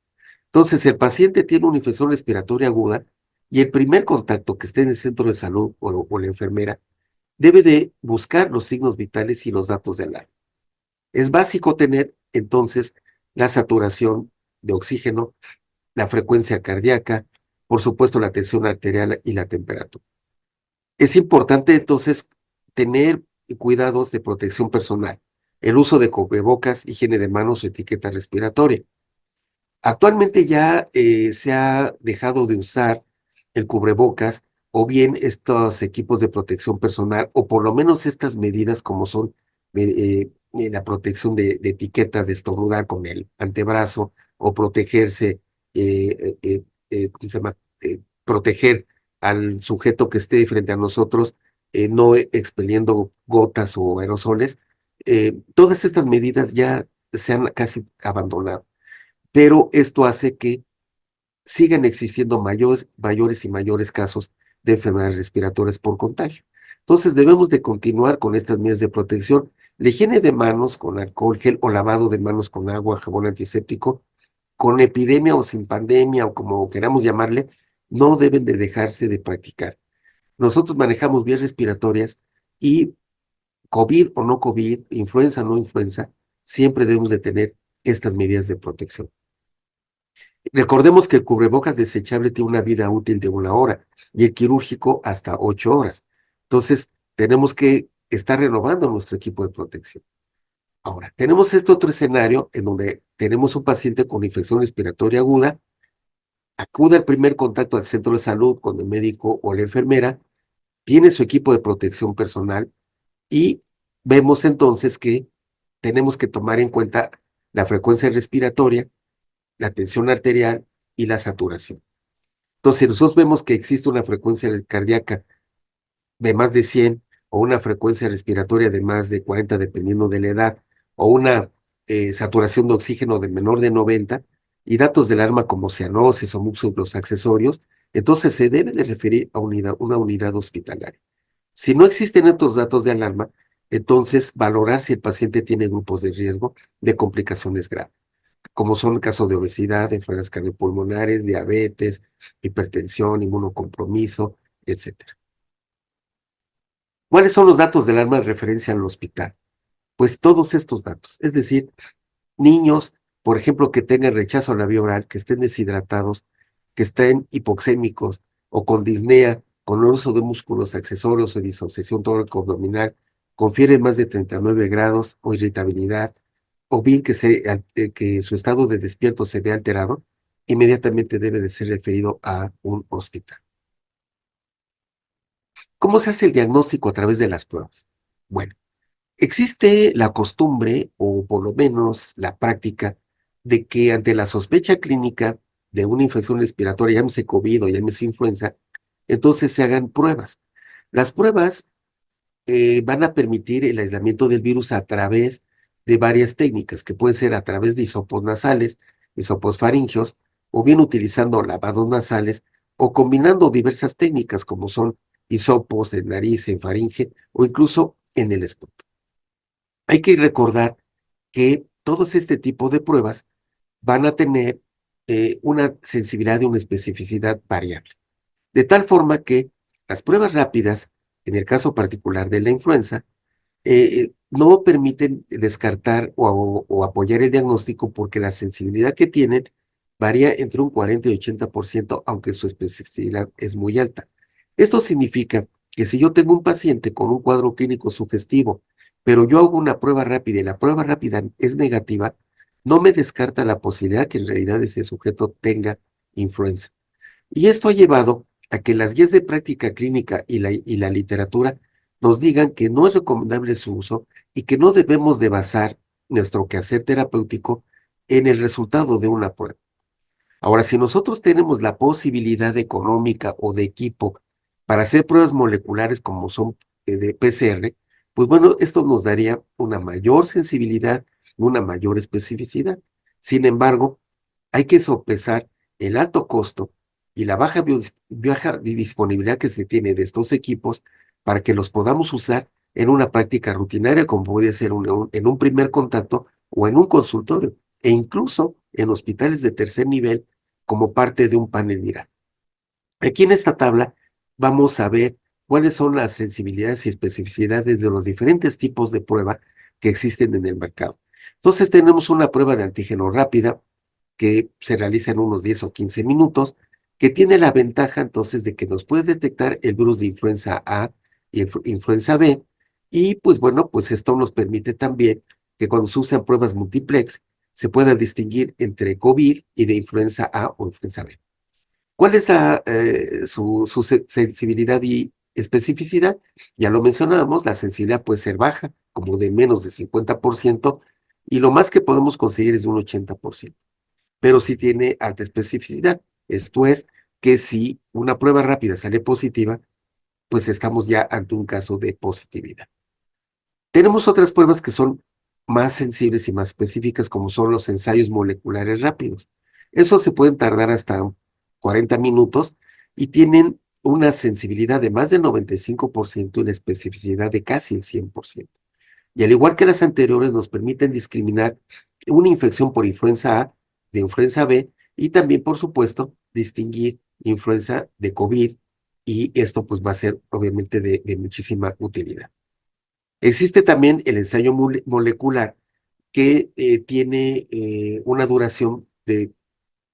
Entonces, el paciente tiene una infección respiratoria aguda y el primer contacto que esté en el centro de salud o la enfermera debe de buscar los signos vitales y los datos de alarma. Es básico tener entonces la saturación de oxígeno, la frecuencia cardíaca, por supuesto la tensión arterial y la temperatura. Es importante entonces tener cuidados de protección personal, el uso de cubrebocas, higiene de manos o etiqueta respiratoria. Actualmente ya se ha dejado de usar el cubrebocas o bien estos equipos de protección personal o por lo menos estas medidas como son la protección de etiqueta de estornudar con el antebrazo o protegerse, ¿cómo se llama? Proteger al sujeto que esté frente a nosotros, no expeliendo gotas o aerosoles. Todas estas medidas ya se han casi abandonado, pero esto hace que sigan existiendo mayores y mayores casos de enfermedades respiratorias por contagio. Entonces debemos de continuar con estas medidas de protección. La higiene de manos con alcohol gel o lavado de manos con agua, jabón antiséptico, con epidemia o sin pandemia o como queramos llamarle, no deben de dejarse de practicar. Nosotros manejamos vías respiratorias y COVID o no COVID, influenza o no influenza, siempre debemos de tener estas medidas de protección. Recordemos que el cubrebocas desechable tiene una vida útil de 1 hora y el quirúrgico hasta 8 horas. Entonces, tenemos que estar renovando nuestro equipo de protección. Ahora, tenemos este otro escenario en donde tenemos un paciente con infección respiratoria aguda, acude al primer contacto al centro de salud con el médico o la enfermera, tiene su equipo de protección personal y vemos entonces que tenemos que tomar en cuenta la frecuencia respiratoria, la tensión arterial y la saturación. Entonces, si nosotros vemos que existe una frecuencia cardíaca de más de 100 o una frecuencia respiratoria de más de 40, dependiendo de la edad, o una saturación de oxígeno de menor de 90, y datos del alarma como cianosis o múltiples accesorios, entonces se debe de referir a una unidad hospitalaria. Si no existen estos datos de alarma, entonces valorar si el paciente tiene grupos de riesgo de complicaciones graves, como son el caso de obesidad, enfermedades cardiopulmonares, diabetes, hipertensión, inmunocompromiso, etcétera. ¿Cuáles son los datos del alarma de referencia al hospital? Pues todos estos datos, es decir, niños, por ejemplo, que tengan rechazo a la vía oral, que estén deshidratados, que estén hipoxémicos o con disnea, con uso de músculos accesorios o disociación tóraco-abdominal, con fiebre más de 39 grados o irritabilidad, o bien que su estado de despierto se vea alterado, inmediatamente debe de ser referido a un hospital. ¿Cómo se hace el diagnóstico a través de las pruebas? Bueno, existe la costumbre, o por lo menos la práctica, de que ante la sospecha clínica de una infección respiratoria, llámese COVID o llámese influenza, entonces se hagan pruebas. Las pruebas van a permitir el aislamiento del virus a través de varias técnicas, que pueden ser a través de hisopos nasales, hisopos faringeos, o bien utilizando lavados nasales, o combinando diversas técnicas como son hisopos en nariz, en faringe, o incluso en el esputo. Hay que recordar que todos este tipo de pruebas van a tener una sensibilidad y una especificidad variable. De tal forma que las pruebas rápidas, en el caso particular de la influenza, no permiten descartar o apoyar el diagnóstico porque la sensibilidad que tienen varía entre un 40 y 80%, aunque su especificidad es muy alta. Esto significa que si yo tengo un paciente con un cuadro clínico sugestivo, pero yo hago una prueba rápida y la prueba rápida es negativa, no me descarta la posibilidad que en realidad ese sujeto tenga influenza. Y esto ha llevado a que las guías de práctica clínica y la literatura nos digan que no es recomendable su uso y que no debemos de basar nuestro quehacer terapéutico en el resultado de una prueba. Ahora, si nosotros tenemos la posibilidad económica o de equipo para hacer pruebas moleculares como son de PCR, pues bueno, esto nos daría una mayor sensibilidad, una mayor especificidad. Sin embargo, hay que sopesar el alto costo y la baja disponibilidad que se tiene de estos equipos para que los podamos usar en una práctica rutinaria, como puede ser en un primer contacto o en un consultorio, e incluso en hospitales de tercer nivel como parte de un panel viral. Aquí en esta tabla vamos a ver cuáles son las sensibilidades y especificidades de los diferentes tipos de prueba que existen en el mercado. Entonces tenemos una prueba de antígeno rápida que se realiza en unos 10 o 15 minutos, que tiene la ventaja entonces de que nos puede detectar el virus de influenza A y influenza B, y pues bueno, pues esto nos permite también que cuando se usan pruebas multiplex se pueda distinguir entre COVID y de influenza A o influenza B. ¿Cuál es su sensibilidad y especificidad? Ya lo mencionábamos, la sensibilidad puede ser baja, como de menos de 50%, y lo más que podemos conseguir es de un 80%. Pero sí tiene alta especificidad. Esto es que si una prueba rápida sale positiva, pues estamos ya ante un caso de positividad. Tenemos otras pruebas que son más sensibles y más específicas, como son los ensayos moleculares rápidos. Esos se pueden tardar hasta 40 minutos y tienen una sensibilidad de más del 95% y la especificidad de casi el 100%. Y al igual que las anteriores, nos permiten discriminar una infección por influenza A de influenza B y también, por supuesto, distinguir influenza de COVID, y esto pues va a ser obviamente de muchísima utilidad. Existe también el ensayo molecular que tiene una duración de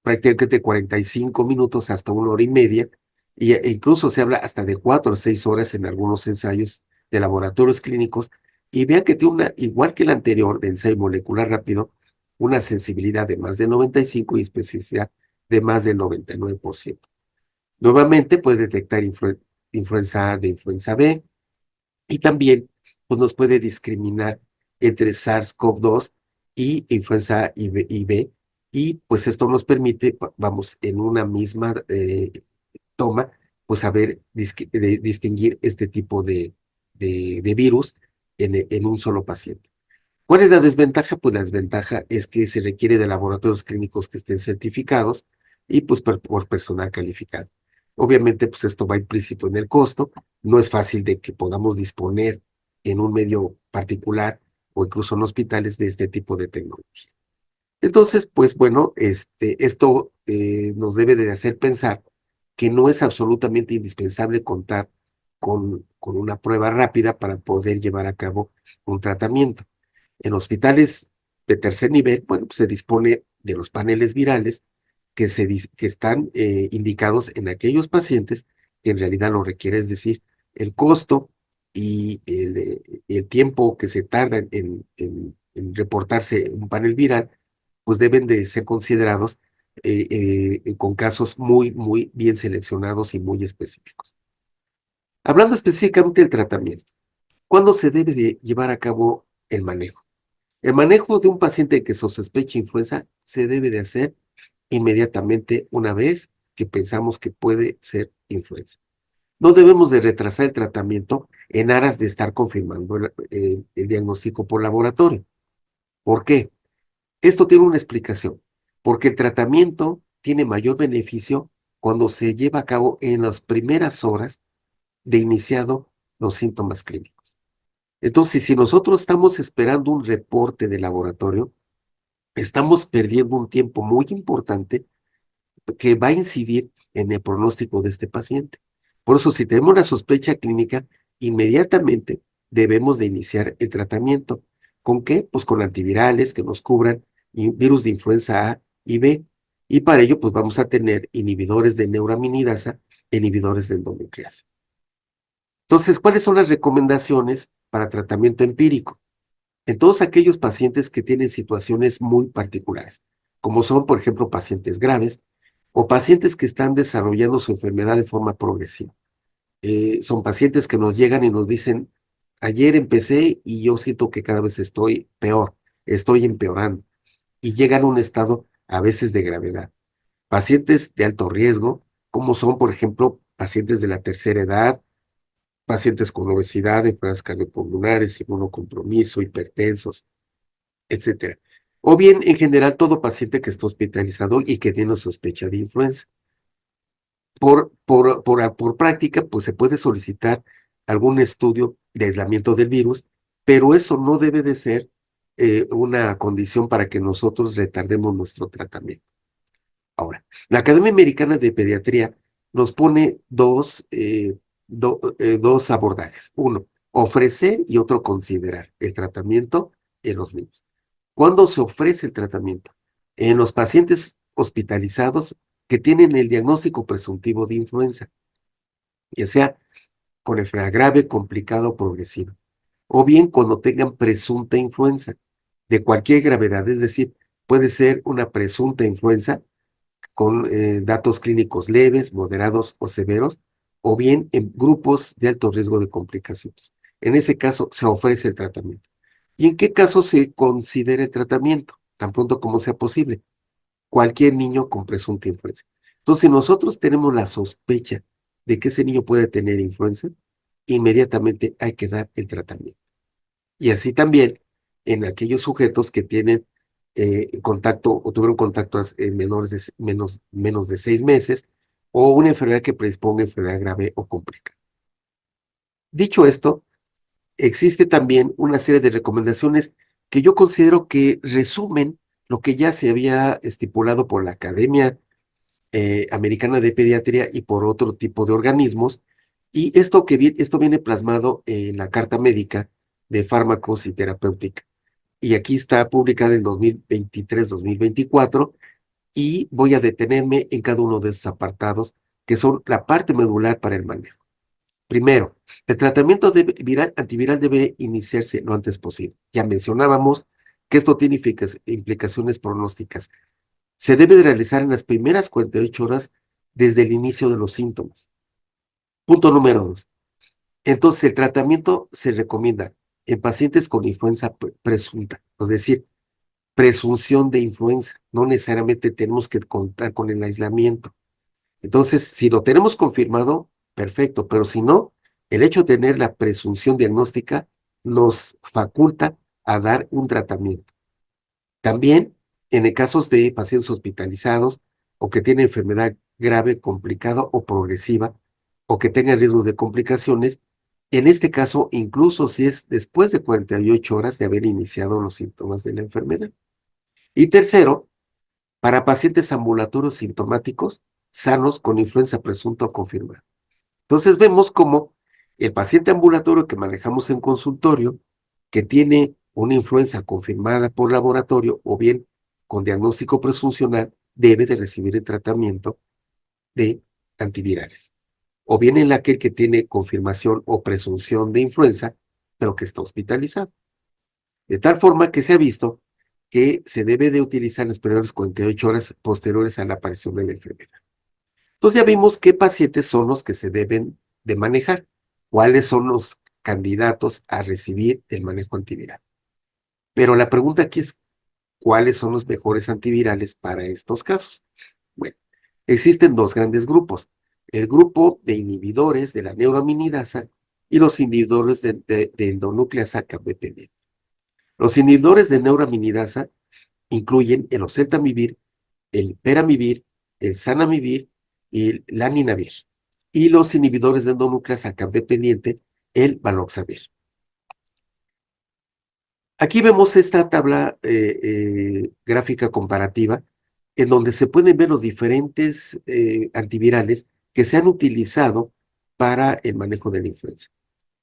prácticamente 45 minutos hasta 1 hora y media, e incluso se habla hasta de 4 o 6 horas en algunos ensayos de laboratorios clínicos, y vean que tiene igual que el anterior de ensayo molecular rápido, una sensibilidad de más de 95 y especificidad de más del 99%. Nuevamente puede detectar influenza A de influenza B, y también pues, nos puede discriminar entre SARS-CoV-2 y influenza A y B, y pues esto nos permite, vamos, en una misma toma, pues saber distinguir este tipo de virus en un solo paciente. ¿Cuál es la desventaja? Pues la desventaja es que se requiere de laboratorios clínicos que estén certificados y pues por personal calificado. Obviamente, pues esto va implícito en el costo. No es fácil de que podamos disponer en un medio particular o incluso en hospitales de este tipo de tecnología. Entonces, pues bueno, esto nos debe de hacer pensar que no es absolutamente indispensable contar con una prueba rápida para poder llevar a cabo un tratamiento. En hospitales de tercer nivel, bueno, pues se dispone de los paneles virales que están indicados en aquellos pacientes que en realidad lo requieren, es decir, el costo y el tiempo que se tarda en reportarse un panel viral, pues deben de ser considerados con casos muy, muy bien seleccionados y muy específicos. Hablando específicamente del tratamiento, ¿cuándo se debe de llevar a cabo el manejo? El manejo de un paciente que sospecha influenza se debe de hacer inmediatamente una vez que pensamos que puede ser influenza. No debemos de retrasar el tratamiento en aras de estar confirmando el diagnóstico por laboratorio. ¿Por qué? Esto tiene una explicación, porque el tratamiento tiene mayor beneficio cuando se lleva a cabo en las primeras horas de iniciado los síntomas clínicos. Entonces, si nosotros estamos esperando un reporte de laboratorio, estamos perdiendo un tiempo muy importante que va a incidir en el pronóstico de este paciente. Por eso, si tenemos la sospecha clínica, inmediatamente debemos de iniciar el tratamiento. ¿Con qué? Pues con antivirales que nos cubran virus de influenza A y B. Y para ello, pues vamos a tener inhibidores de neuraminidasa, inhibidores de endonucleasa. Entonces, ¿cuáles son las recomendaciones para tratamiento empírico? En todos aquellos pacientes que tienen situaciones muy particulares, como son, por ejemplo, pacientes graves o pacientes que están desarrollando su enfermedad de forma progresiva. Son pacientes que nos llegan y nos dicen, ayer empecé y yo siento que cada vez estoy peor, estoy empeorando, y llegan a un estado a veces de gravedad. Pacientes de alto riesgo, como son, por ejemplo, pacientes de la tercera edad, pacientes con obesidad, enfermedades cardiopulmonares, inmunocompromiso, hipertensos, etcétera. O bien, en general, todo paciente que está hospitalizado y que tiene sospecha de influenza. Por práctica, pues se puede solicitar algún estudio de aislamiento del virus, pero eso no debe de ser una condición para que nosotros retardemos nuestro tratamiento. Ahora, la Academia Americana de Pediatría nos pone dos abordajes. Uno, ofrecer, y otro, considerar el tratamiento en los niños. ¿Cuándo se ofrece el tratamiento? En los pacientes hospitalizados que tienen el diagnóstico presuntivo de influenza, ya sea con enfermedad grave, complicada o progresiva, o bien cuando tengan presunta influenza de cualquier gravedad, es decir, puede ser una presunta influenza con datos clínicos leves, moderados o severos, o bien en grupos de alto riesgo de complicaciones. En ese caso se ofrece el tratamiento. ¿Y en qué caso se considera el tratamiento? Tan pronto como sea posible. Cualquier niño con presunta influenza. Entonces, si nosotros tenemos la sospecha de que ese niño puede tener influenza, inmediatamente hay que dar el tratamiento. Y así también en aquellos sujetos que tienen contacto o tuvieron contacto en menos de 6 meses, o una enfermedad que predisponga a enfermedad grave o complicada. Dicho esto, existe también una serie de recomendaciones que yo considero que resumen lo que ya se había estipulado por la Academia Americana de Pediatría y por otro tipo de organismos. Y esto viene plasmado en la Carta Médica de Fármacos y Terapéutica. Y aquí está publicada en 2023-2024 y voy a detenerme en cada uno de esos apartados que son la parte medular para el manejo. Primero, el tratamiento antiviral debe iniciarse lo antes posible. Ya mencionábamos que esto tiene implicaciones pronósticas. Se debe de realizar en las primeras 48 horas desde el inicio de los síntomas. Punto número 2. Entonces, el tratamiento se recomienda en pacientes con influenza presunta, es decir, presunción de influenza. No necesariamente tenemos que contar con el aislamiento. Entonces, si lo tenemos confirmado, perfecto, pero si no, el hecho de tener la presunción diagnóstica nos faculta a dar un tratamiento. También, en el casos de pacientes hospitalizados o que tienen enfermedad grave, complicada o progresiva, o que tengan riesgo de complicaciones, en este caso, incluso si es después de 48 horas de haber iniciado los síntomas de la enfermedad. Y tercero, para pacientes ambulatorios sintomáticos, sanos con influenza presunta o confirmada. Entonces vemos cómo el paciente ambulatorio que manejamos en consultorio, que tiene una influenza confirmada por laboratorio o bien con diagnóstico presuncional, debe de recibir el tratamiento de antivirales. O bien en aquel que tiene confirmación o presunción de influenza, pero que está hospitalizado. De tal forma que se ha visto que se debe de utilizar en las primeras 48 horas posteriores a la aparición de la enfermedad. Entonces ya vimos qué pacientes son los que se deben de manejar, cuáles son los candidatos a recibir el manejo antiviral. Pero la pregunta aquí es, ¿cuáles son los mejores antivirales para estos casos? Bueno, existen dos grandes grupos, el grupo de inhibidores de la neuraminidasa y los inhibidores de endonucleasa capdependiente. Los inhibidores de neuraminidasa incluyen el oseltamivir, el peramivir, el zanamivir y el laninavir. Y los inhibidores de endonucleasa capdependiente, el valoxavir. Aquí vemos esta tabla gráfica comparativa en donde se pueden ver los diferentes antivirales que se han utilizado para el manejo de la influenza.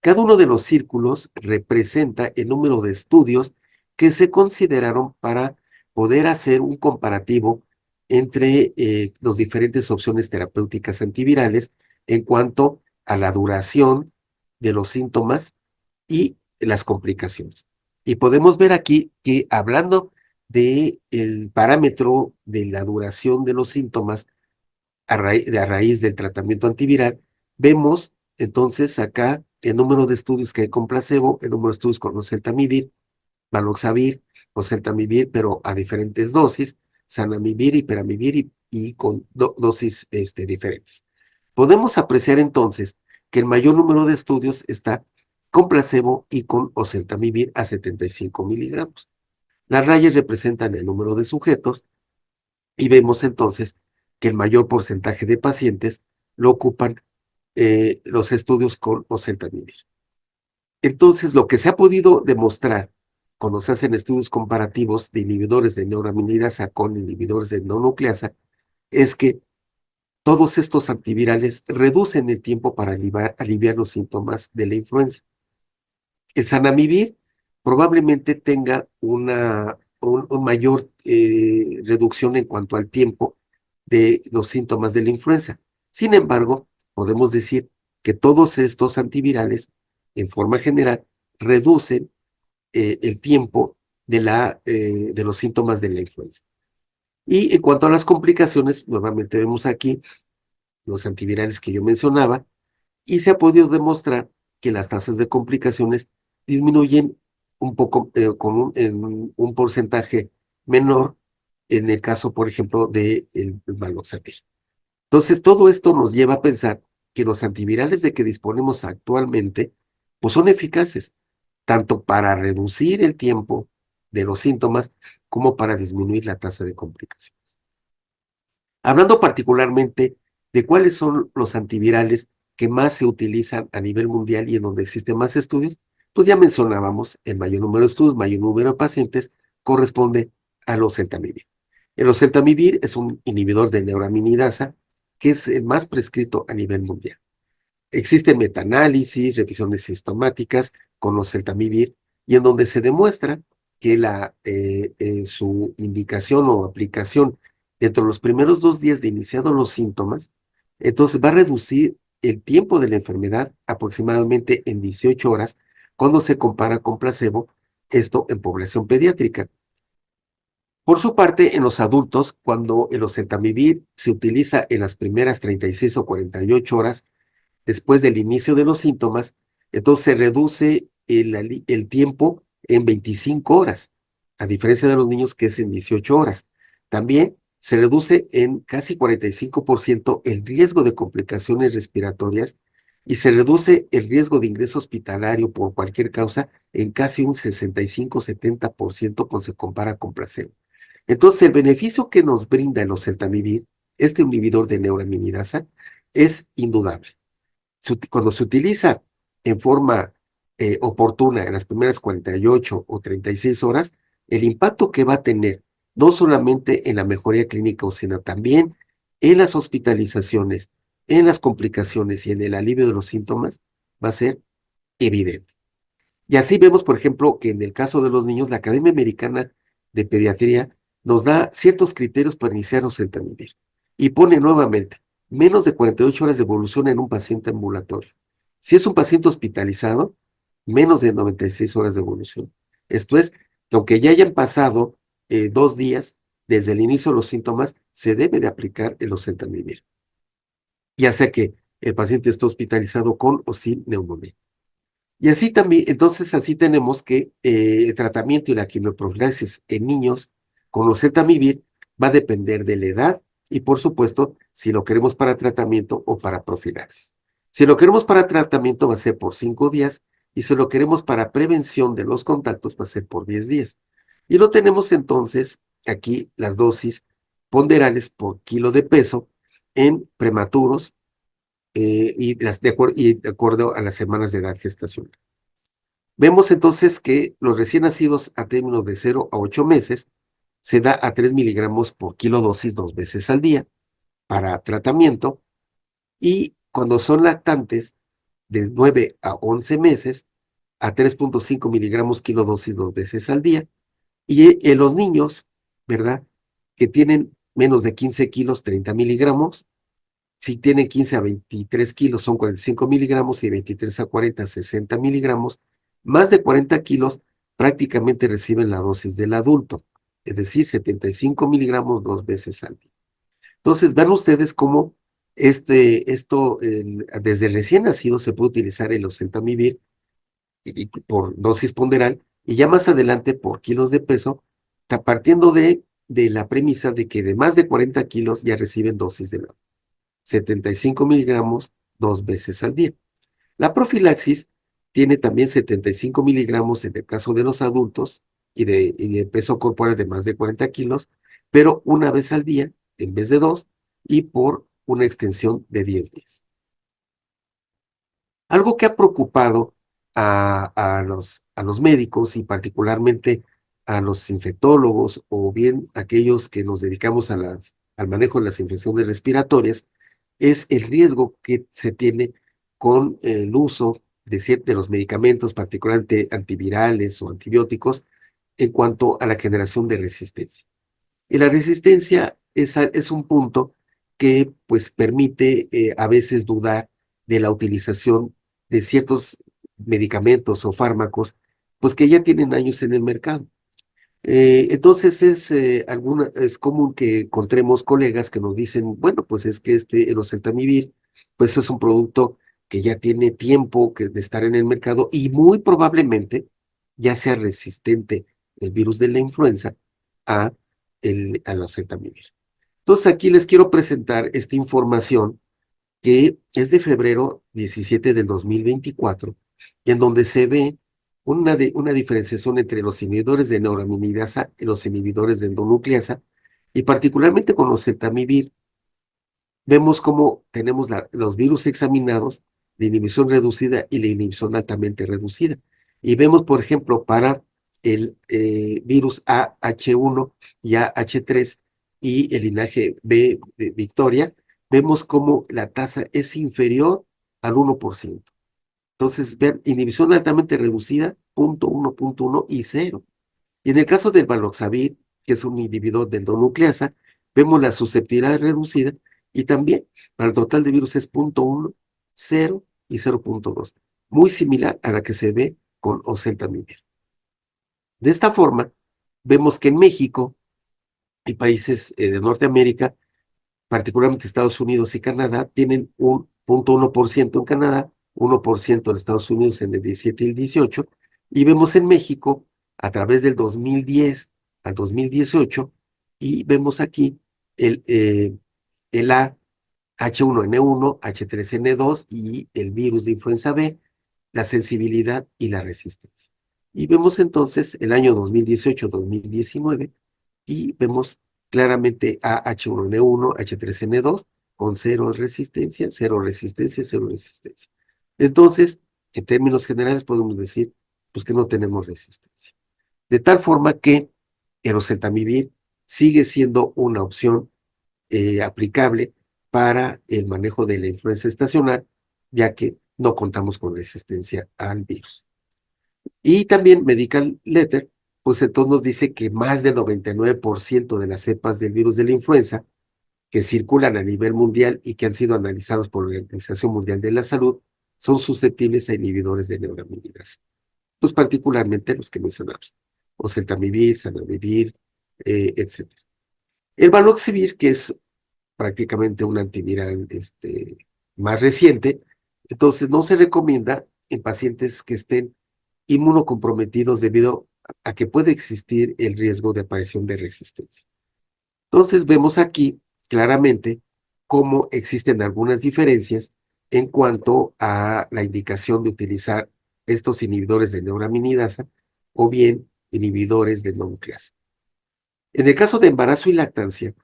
Cada uno de los círculos representa el número de estudios que se consideraron para poder hacer un comparativo entre las diferentes opciones terapéuticas antivirales en cuanto a la duración de los síntomas y las complicaciones. Y podemos ver aquí que hablando del parámetro de la duración de los síntomas a raíz del tratamiento antiviral, vemos entonces acá el número de estudios que hay con placebo, el número de estudios con oseltamivir, valoxavir, oseltamivir, pero a diferentes dosis, zanamivir y peramivir y con dosis diferentes. Podemos apreciar entonces que el mayor número de estudios está con placebo y con oseltamivir a 75 miligramos. Las rayas representan el número de sujetos y vemos entonces que el mayor porcentaje de pacientes lo ocupan los estudios con oseltamivir. Entonces, lo que se ha podido demostrar cuando se hacen estudios comparativos de inhibidores de neuraminidasa con inhibidores de endonucleasa es que todos estos antivirales reducen el tiempo para aliviar los síntomas de la influenza. El zanamivir probablemente tenga una mayor reducción en cuanto al tiempo de los síntomas de la influenza. Sin embargo, podemos decir que todos estos antivirales, en forma general, reducen el tiempo de los síntomas de la influenza. Y en cuanto a las complicaciones, nuevamente vemos aquí los antivirales que yo mencionaba, y se ha podido demostrar que las tasas de complicaciones disminuyen un poco en un porcentaje menor en el caso, por ejemplo, del valoxavir. Entonces, todo esto nos lleva a pensar que los antivirales de que disponemos actualmente, pues son eficaces, tanto para reducir el tiempo de los síntomas como para disminuir la tasa de complicaciones. Hablando particularmente de cuáles son los antivirales que más se utilizan a nivel mundial y en donde existen más estudios, pues ya mencionábamos el mayor número de estudios, mayor número de pacientes, corresponde al oseltamivir. El oseltamivir es un inhibidor de neuraminidasa que es el más prescrito a nivel mundial. Existen metaanálisis, revisiones sistemáticas con oseltamivir y en donde se demuestra que su indicación o aplicación dentro de los primeros 2 días de iniciados los síntomas, entonces va a reducir el tiempo de la enfermedad aproximadamente en 18 horas cuando se compara con placebo, esto en población pediátrica. Por su parte, en los adultos, cuando el oseltamivir se utiliza en las primeras 36 o 48 horas, después del inicio de los síntomas, entonces se reduce el tiempo en 25 horas, a diferencia de los niños que es en 18 horas. También se reduce en casi 45% el riesgo de complicaciones respiratorias y se reduce el riesgo de ingreso hospitalario por cualquier causa en casi un 65-70% cuando se compara con placebo. Entonces, el beneficio que nos brinda el oseltamivir, este inhibidor de neuraminidasa, es indudable. Cuando se utiliza en forma oportuna en las primeras 48 o 36 horas, el impacto que va a tener, no solamente en la mejoría clínica, sino también en las hospitalizaciones, en las complicaciones y en el alivio de los síntomas, va a ser evidente. Y así vemos, por ejemplo, que en el caso de los niños, la Academia Americana de Pediatría nos da ciertos criterios para iniciar oseltamivir y pone nuevamente menos de 48 horas de evolución en un paciente ambulatorio. Si es un paciente hospitalizado, menos de 96 horas de evolución. Esto es, que aunque ya hayan pasado 2 días desde el inicio de los síntomas, se debe de aplicar el oseltamivir, ya sea que el paciente esté hospitalizado con o sin neumonía. Y así también, entonces así tenemos que el tratamiento y la quimioprofilaxis en niños con oseltamivir va a depender de la edad y por supuesto si lo queremos para tratamiento o para profilaxis. Si lo queremos para tratamiento va a ser por 5 días y si lo queremos para prevención de los contactos va a ser por 10 días. Y lo tenemos entonces aquí las dosis ponderales por kilo de peso en prematuros y de acuerdo a las semanas de edad gestacional. Vemos entonces que los recién nacidos a término de 0 a 8 meses se da a 3 miligramos por kilo dosis 2 veces al día para tratamiento y cuando son lactantes de 9 a 11 meses a 3.5 miligramos kilo dosis 2 veces al día y en los niños, ¿verdad? Que tienen menos de 15 kilos, 30 miligramos. Si tienen 15 a 23 kilos son 45 miligramos y 23 a 40, 60 miligramos. Más de 40 kilos prácticamente reciben la dosis del adulto, es decir, 75 miligramos 2 veces al día. Entonces, vean ustedes cómo desde el recién nacido se puede utilizar el oseltamivir por dosis ponderal y ya más adelante por kilos de peso, partiendo de la premisa de que de más de 40 kilos ya reciben dosis de 75 miligramos 2 veces al día. La profilaxis tiene también 75 miligramos en el caso de los adultos y de peso corporal de más de 40 kilos, pero una vez al día en vez de 2 y por una extensión de 10 días. Algo que ha preocupado a los médicos y particularmente a los infectólogos o bien aquellos que nos dedicamos al manejo de las infecciones respiratorias es el riesgo que se tiene con el uso de los medicamentos, particularmente antivirales o antibióticos, en cuanto a la generación de resistencia. Y la resistencia es un punto que pues permite a veces dudar de la utilización de ciertos medicamentos o fármacos, pues que ya tienen años en el mercado. Entonces es común que encontremos colegas que nos dicen, bueno, pues es que el oseltamivir, pues es un producto que ya tiene tiempo de estar en el mercado y muy probablemente ya sea resistente el virus de la influenza al oseltamivir. Entonces aquí les quiero presentar esta información que es de febrero 17 del 2024, en donde se ve una diferenciación entre los inhibidores de neuraminidasa y los inhibidores de endonucleasa, y particularmente con los oseltamivir, vemos cómo tenemos los virus examinados, la inhibición reducida y la inhibición altamente reducida. Y vemos, por ejemplo, para el virus AH1 y AH3, y el linaje B de Victoria, vemos cómo la tasa es inferior al 1%. Entonces, vean, inhibición altamente reducida, 0.1, 0.1 y 0. Y en el caso del Valoxavir, que es un inhibidor de endonucleasa, vemos la susceptibilidad reducida y también para el total de virus es 0.1, 0 y 0.2, muy similar a la que se ve con oseltamivir. De esta forma, vemos que en México y países de Norteamérica, particularmente Estados Unidos y Canadá, tienen un 0.1% en Canadá, 1% en Estados Unidos en el 17 y el 18, y vemos en México a través del 2010 al 2018, y vemos aquí el A, H1N1, H3N2 y el virus de influenza B, la sensibilidad y la resistencia. Y vemos entonces el año 2018-2019 y vemos claramente a H1N1, H3N2 con cero resistencia, cero resistencia, cero resistencia. Entonces, en términos generales podemos decir pues que no tenemos resistencia. De tal forma que el oseltamivir sigue siendo una opción aplicable para el manejo de la influenza estacional, ya que no contamos con resistencia al virus. Y también Medical Letter, pues entonces nos dice que más del 99% de las cepas del virus de la influenza que circulan a nivel mundial y que han sido analizados por la Organización Mundial de la Salud son susceptibles a inhibidores de neuraminidasa. Pues particularmente los que mencionamos, oseltamivir, zanamivir, etc. El Valoxivir, que es prácticamente un antiviral más reciente, entonces no se recomienda en pacientes que estén inmunocomprometidos debido a que puede existir el riesgo de aparición de resistencia. Entonces vemos aquí claramente cómo existen algunas diferencias en cuanto a la indicación de utilizar estos inhibidores de neuraminidasa o bien inhibidores de nucleasa. En el caso de embarazo y lactancia,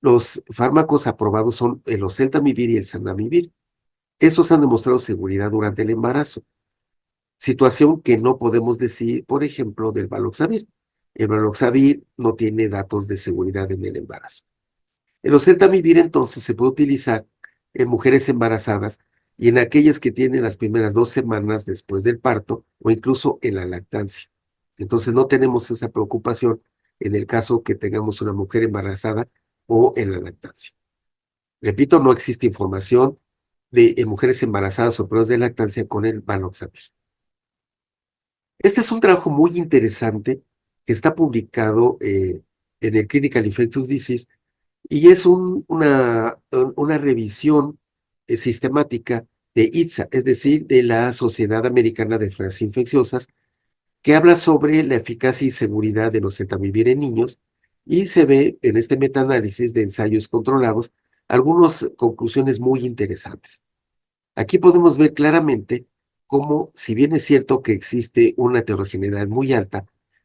los fármacos aprobados son el oseltamivir y el zanamivir. Estos han demostrado seguridad durante el embarazo, situación que no podemos decir, por ejemplo, del Valoxavir. El Valoxavir no tiene datos de seguridad en el embarazo. El oseltamivir entonces se puede utilizar en mujeres embarazadas y en aquellas que tienen las primeras 2 semanas después del parto o incluso en la lactancia. Entonces no tenemos esa preocupación en el caso que tengamos una mujer embarazada o en la lactancia. Repito, no existe información de mujeres embarazadas o pruebas de lactancia con el Valoxavir. Este es un trabajo muy interesante que está publicado en el Clinical Infectious Disease y es una revisión sistemática de ITSA, es decir, de la Sociedad Americana de Enfermedades Infecciosas, que habla sobre la eficacia y seguridad de los oseltamivir en niños y se ve en este metaanálisis de ensayos controlados algunas conclusiones muy interesantes. Aquí podemos ver claramente cómo, si bien es cierto que existe una heterogeneidad muy alta,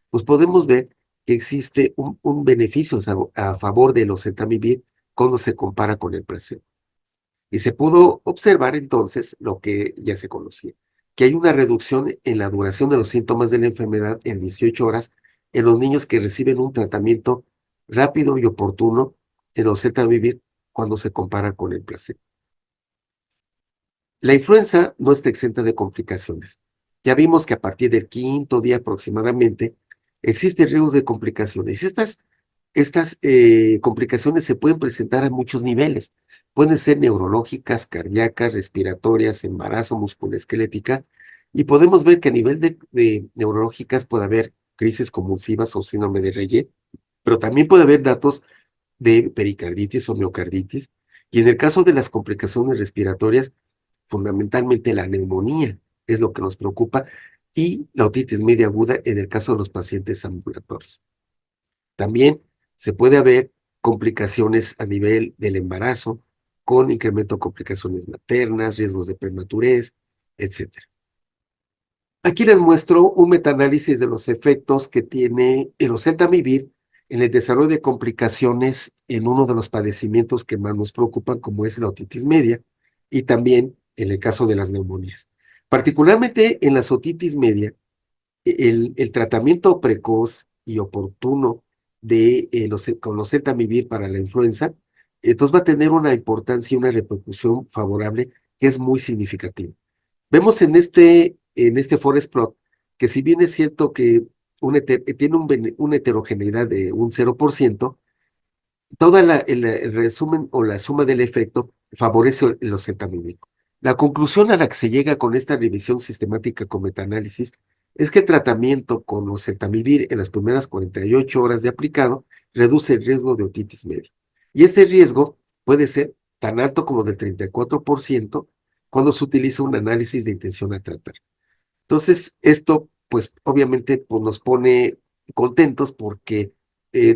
pues podemos ver que existe un beneficio a favor del oseltamivir cuando se compara con el placebo. Y se pudo observar entonces lo que ya se conocía, que hay una reducción en la duración de los síntomas de la enfermedad en 18 horas en los niños que reciben un tratamiento rápido y oportuno en oseltamivir cuando se compara con el placebo. La influenza no está exenta de complicaciones. Ya vimos que a partir del 5.º día aproximadamente existe riesgo de complicaciones. Estas complicaciones se pueden presentar a muchos niveles. Pueden ser neurológicas, cardíacas, respiratorias, embarazo, musculoesquelética. Y podemos ver que a nivel de neurológicas puede haber crisis convulsivas o síndrome de Reye, pero también puede haber datos de pericarditis o miocarditis. Y en el caso de las complicaciones respiratorias, fundamentalmente la neumonía es lo que nos preocupa y la otitis media aguda en el caso de los pacientes ambulatorios. También se puede haber complicaciones a nivel del embarazo, con incremento de complicaciones maternas, riesgos de prematurez, etc. Aquí les muestro un metaanálisis de los efectos que tiene el oseltamivir en el desarrollo de complicaciones en uno de los padecimientos que más nos preocupan, como es la otitis media, y también en el caso de las neumonías. Particularmente en la otitis media, el tratamiento precoz y oportuno con oseltamivir para la influenza, entonces va a tener una importancia y una repercusión favorable que es muy significativa. Vemos en este forest plot que si bien es cierto que tiene una heterogeneidad de un 0%, toda el resumen o la suma del efecto favorece el oseltamivir. La conclusión a la que se llega con esta revisión sistemática con metaanálisis es que el tratamiento con oseltamivir en las primeras 48 horas de aplicado reduce el riesgo de otitis media. Y este riesgo puede ser tan alto como del 34% cuando se utiliza un análisis de intención a tratar. Entonces, esto, pues, obviamente, pues, nos pone contentos porque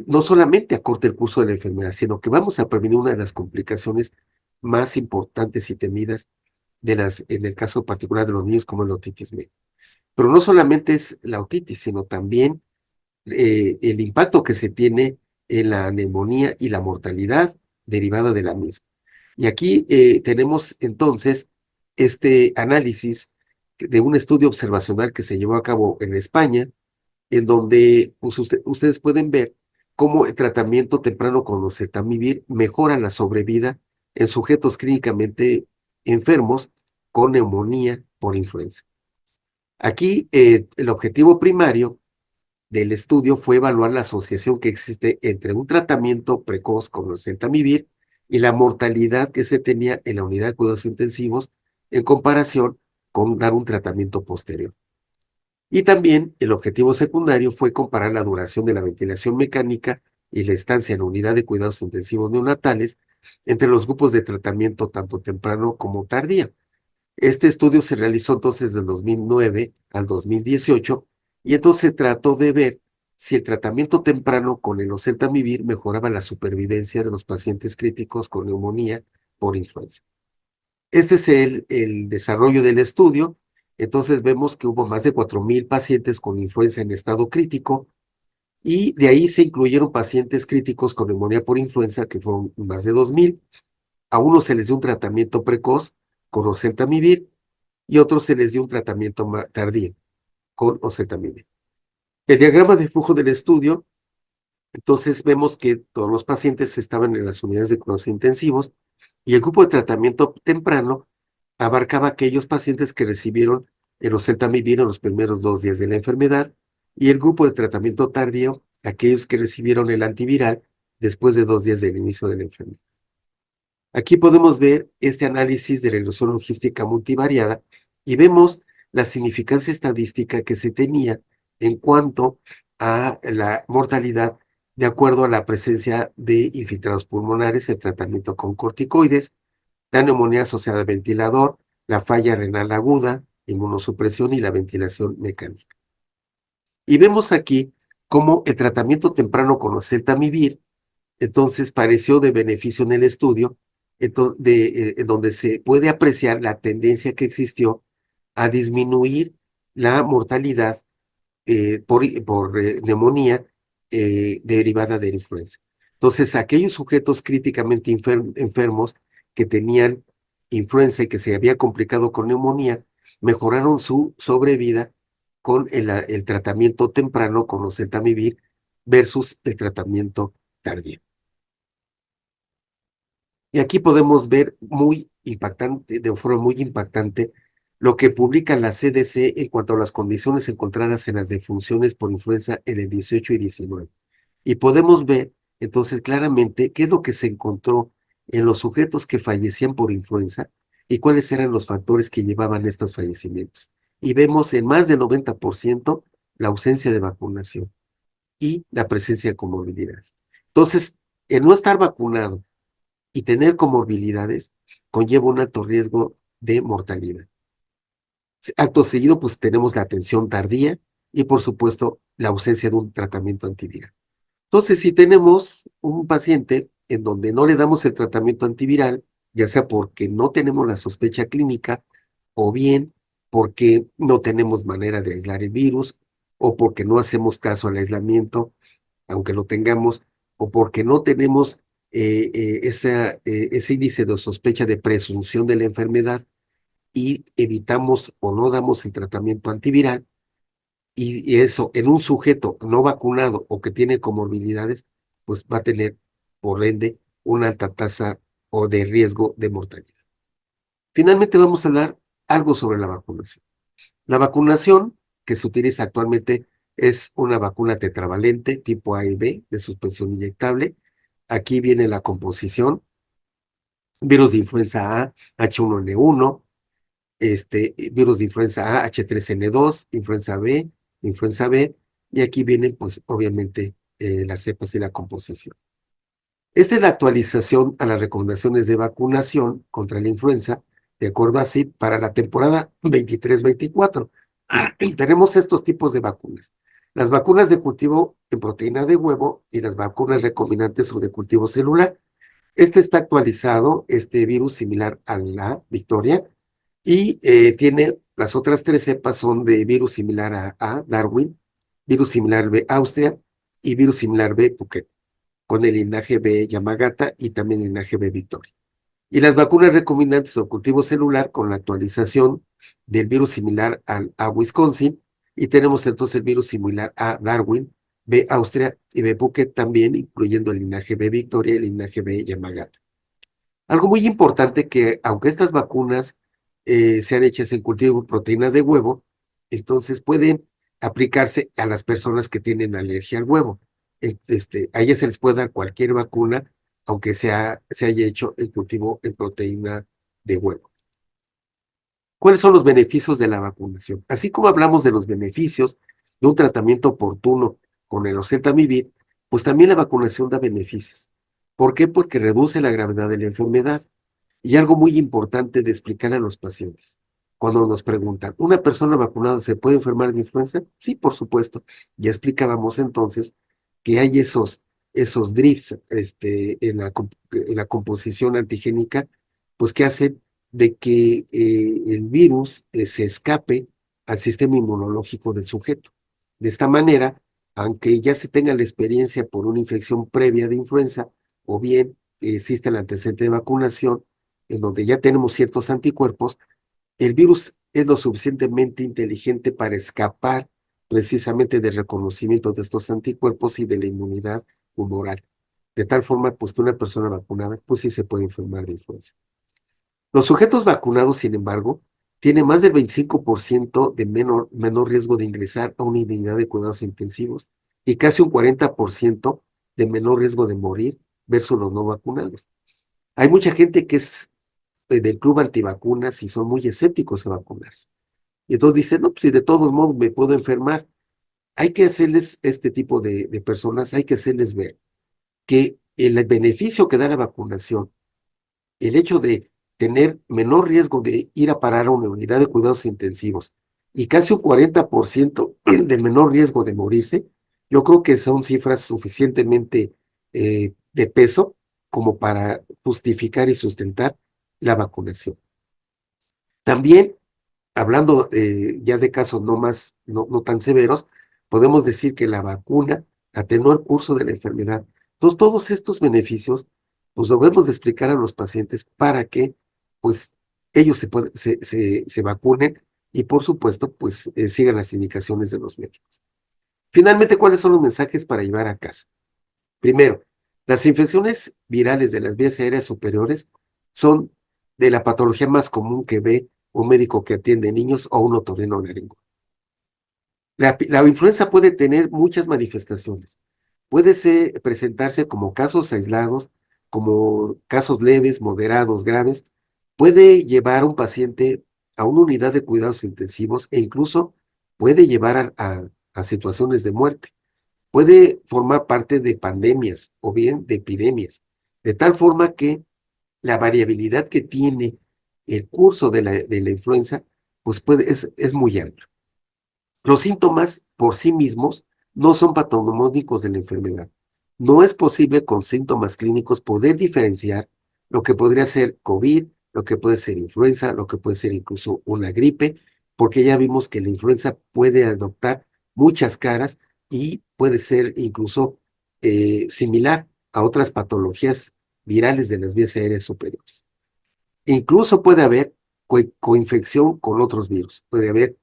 no solamente acorta el curso de la enfermedad, sino que vamos a prevenir una de las complicaciones más importantes y temidas en el caso particular de los niños, como la otitis media. Pero no solamente es la otitis, sino también el impacto que se tiene en la neumonía y la mortalidad derivada de la misma. Y aquí tenemos entonces este análisis de un estudio observacional que se llevó a cabo en España, en donde pues, ustedes pueden ver cómo el tratamiento temprano con oseltamivir mejora la sobrevida en sujetos clínicamente enfermos con neumonía por influenza. Aquí el objetivo primario del estudio fue evaluar la asociación que existe entre un tratamiento precoz con oseltamivir y la mortalidad que se tenía en la unidad de cuidados intensivos en comparación con dar un tratamiento posterior. Y también el objetivo secundario fue comparar la duración de la ventilación mecánica y la estancia en la unidad de cuidados intensivos neonatales entre los grupos de tratamiento tanto temprano como tardía. Este estudio se realizó entonces del 2009 al 2018 y entonces se trató de ver si el tratamiento temprano con el oseltamivir mejoraba la supervivencia de los pacientes críticos con neumonía por influenza. Este es el desarrollo del estudio. Entonces vemos que hubo más de 4,000 pacientes con influenza en estado crítico y de ahí se incluyeron pacientes críticos con neumonía por influenza, que fueron más de 2,000. A unos se les dio un tratamiento precoz con oseltamivir y a otros se les dio un tratamiento tardío con oseltamivir. El diagrama de flujo del estudio, entonces vemos que todos los pacientes estaban en las unidades de cuidados intensivos y el grupo de tratamiento temprano abarcaba aquellos pacientes que recibieron el oseltamivir en los primeros 2 días de la enfermedad y el grupo de tratamiento tardío, aquellos que recibieron el antiviral después de 2 días del inicio de la enfermedad. Aquí podemos ver este análisis de regresión logística multivariada y vemos la significancia estadística que se tenía en cuanto a la mortalidad de acuerdo a la presencia de infiltrados pulmonares, el tratamiento con corticoides, la neumonía asociada al ventilador, la falla renal aguda, inmunosupresión y la ventilación mecánica. Y vemos aquí cómo el tratamiento temprano con oseltamivir entonces pareció de beneficio en el estudio, donde se puede apreciar la tendencia que existió a disminuir la mortalidad por neumonía derivada de la influenza. Entonces, aquellos sujetos críticamente enfermos que tenían influenza y que se había complicado con neumonía, mejoraron su sobrevida con el tratamiento temprano con oseltamivir versus el tratamiento tardío. Y aquí podemos ver muy impactante, de forma muy impactante, lo que publica la CDC en cuanto a las condiciones encontradas en las defunciones por influenza en el 18 y 19. Y podemos ver entonces claramente qué es lo que se encontró en los sujetos que fallecían por influenza y cuáles eran los factores que llevaban a estos fallecimientos. Y vemos en más del 90% la ausencia de vacunación y la presencia de comorbilidades. Entonces, el no estar vacunado y tener comorbilidades conlleva un alto riesgo de mortalidad. Acto seguido, pues tenemos la atención tardía y, por supuesto, la ausencia de un tratamiento antiviral. Entonces, si tenemos un paciente en donde no le damos el tratamiento antiviral, ya sea porque no tenemos la sospecha clínica o bien porque no tenemos manera de aislar el virus o porque no hacemos caso al aislamiento, aunque lo tengamos, o porque no tenemos ese índice de sospecha de presunción de la enfermedad y evitamos o no damos el tratamiento antiviral y eso en un sujeto no vacunado o que tiene comorbilidades, pues va a tener, por ende, una alta tasa o de riesgo de mortalidad. Finalmente vamos a hablar algo sobre la vacunación. La vacunación que se utiliza actualmente es una vacuna tetravalente tipo A y B de suspensión inyectable. Aquí viene la composición: virus de influenza A, H1N1, virus de influenza A, H3N2, influenza B, y aquí vienen, pues, obviamente, las cepas y la composición. Esta es la actualización a las recomendaciones de vacunación contra la influenza, de acuerdo a CIP, para la temporada 23-24. Tenemos estos tipos de vacunas: las vacunas de cultivo en proteína de huevo y las vacunas recombinantes o de cultivo celular. Este está actualizado, este virus similar a la Victoria, y tiene las otras tres cepas: son de virus similar a Darwin, virus similar B Austria y virus similar B Phuket, con el linaje B Yamagata y también el linaje B Victoria. Y las vacunas recombinantes o cultivo celular con la actualización del virus similar a Wisconsin, y tenemos entonces el virus similar a Darwin, B Austria y B Phuket también, incluyendo el linaje B Victoria y el linaje B Yamagata. Algo muy importante, que aunque estas vacunas sean hechas en cultivo de proteínas de huevo, entonces pueden aplicarse a las personas que tienen alergia al huevo. A ellas se les puede dar cualquier vacuna, aunque se haya hecho en cultivo en proteína de huevo. ¿Cuáles son los beneficios de la vacunación? Así como hablamos de los beneficios de un tratamiento oportuno con el oseltamivir, pues también la vacunación da beneficios. ¿Por qué? Porque reduce la gravedad de la enfermedad. Y algo muy importante de explicar a los pacientes: cuando nos preguntan, ¿una persona vacunada se puede enfermar de influenza? Sí, por supuesto. Ya explicábamos entonces que hay esos drifts en la composición antigénica, pues que hacen de que el virus se escape al sistema inmunológico del sujeto. De esta manera, aunque ya se tenga la experiencia por una infección previa de influenza, o bien existe el antecedente de vacunación, en donde ya tenemos ciertos anticuerpos, el virus es lo suficientemente inteligente para escapar precisamente del reconocimiento de estos anticuerpos y de la inmunidad humoral. De tal forma, pues, que una persona vacunada, pues sí se puede enfermar de influenza. Los sujetos vacunados, sin embargo, tienen más del 25% de menor riesgo de ingresar a una unidad de cuidados intensivos y casi un 40% de menor riesgo de morir versus los no vacunados. Hay mucha gente que es del club antivacunas y son muy escépticos a vacunarse. Y entonces dicen, no, pues si de todos modos me puedo enfermar. Hay que hacerles, este tipo de personas, hay que hacerles ver que el beneficio que da la vacunación, el hecho de tener menor riesgo de ir a parar a una unidad de cuidados intensivos y casi un 40% de menor riesgo de morirse, yo creo que son cifras suficientemente de peso como para justificar y sustentar la vacunación. También, hablando ya de casos no tan severos, podemos decir que la vacuna atenúa el curso de la enfermedad. Entonces, todos estos beneficios, pues debemos de explicar a los pacientes para que, pues, ellos se vacunen y, por supuesto, pues, sigan las indicaciones de los médicos. Finalmente, ¿cuáles son los mensajes para llevar a casa? Primero, las infecciones virales de las vías aéreas superiores son de la patología más común que ve un médico que atiende niños o un otorrinolaringólogo. La influenza puede tener muchas manifestaciones. Puede presentarse como casos aislados, como casos leves, moderados, graves. Puede llevar a un paciente a una unidad de cuidados intensivos e incluso puede llevar a situaciones de muerte. Puede formar parte de pandemias o bien de epidemias, de tal forma que la variabilidad que tiene el curso de la influenza, pues es muy amplio. Los síntomas por sí mismos no son patognomónicos de la enfermedad. No es posible con síntomas clínicos poder diferenciar lo que podría ser COVID, lo que puede ser influenza, lo que puede ser incluso una gripe, porque ya vimos que la influenza puede adoptar muchas caras y puede ser incluso similar a otras patologías virales de las vías aéreas superiores. Incluso puede haber coinfección con otros virus. Puede haber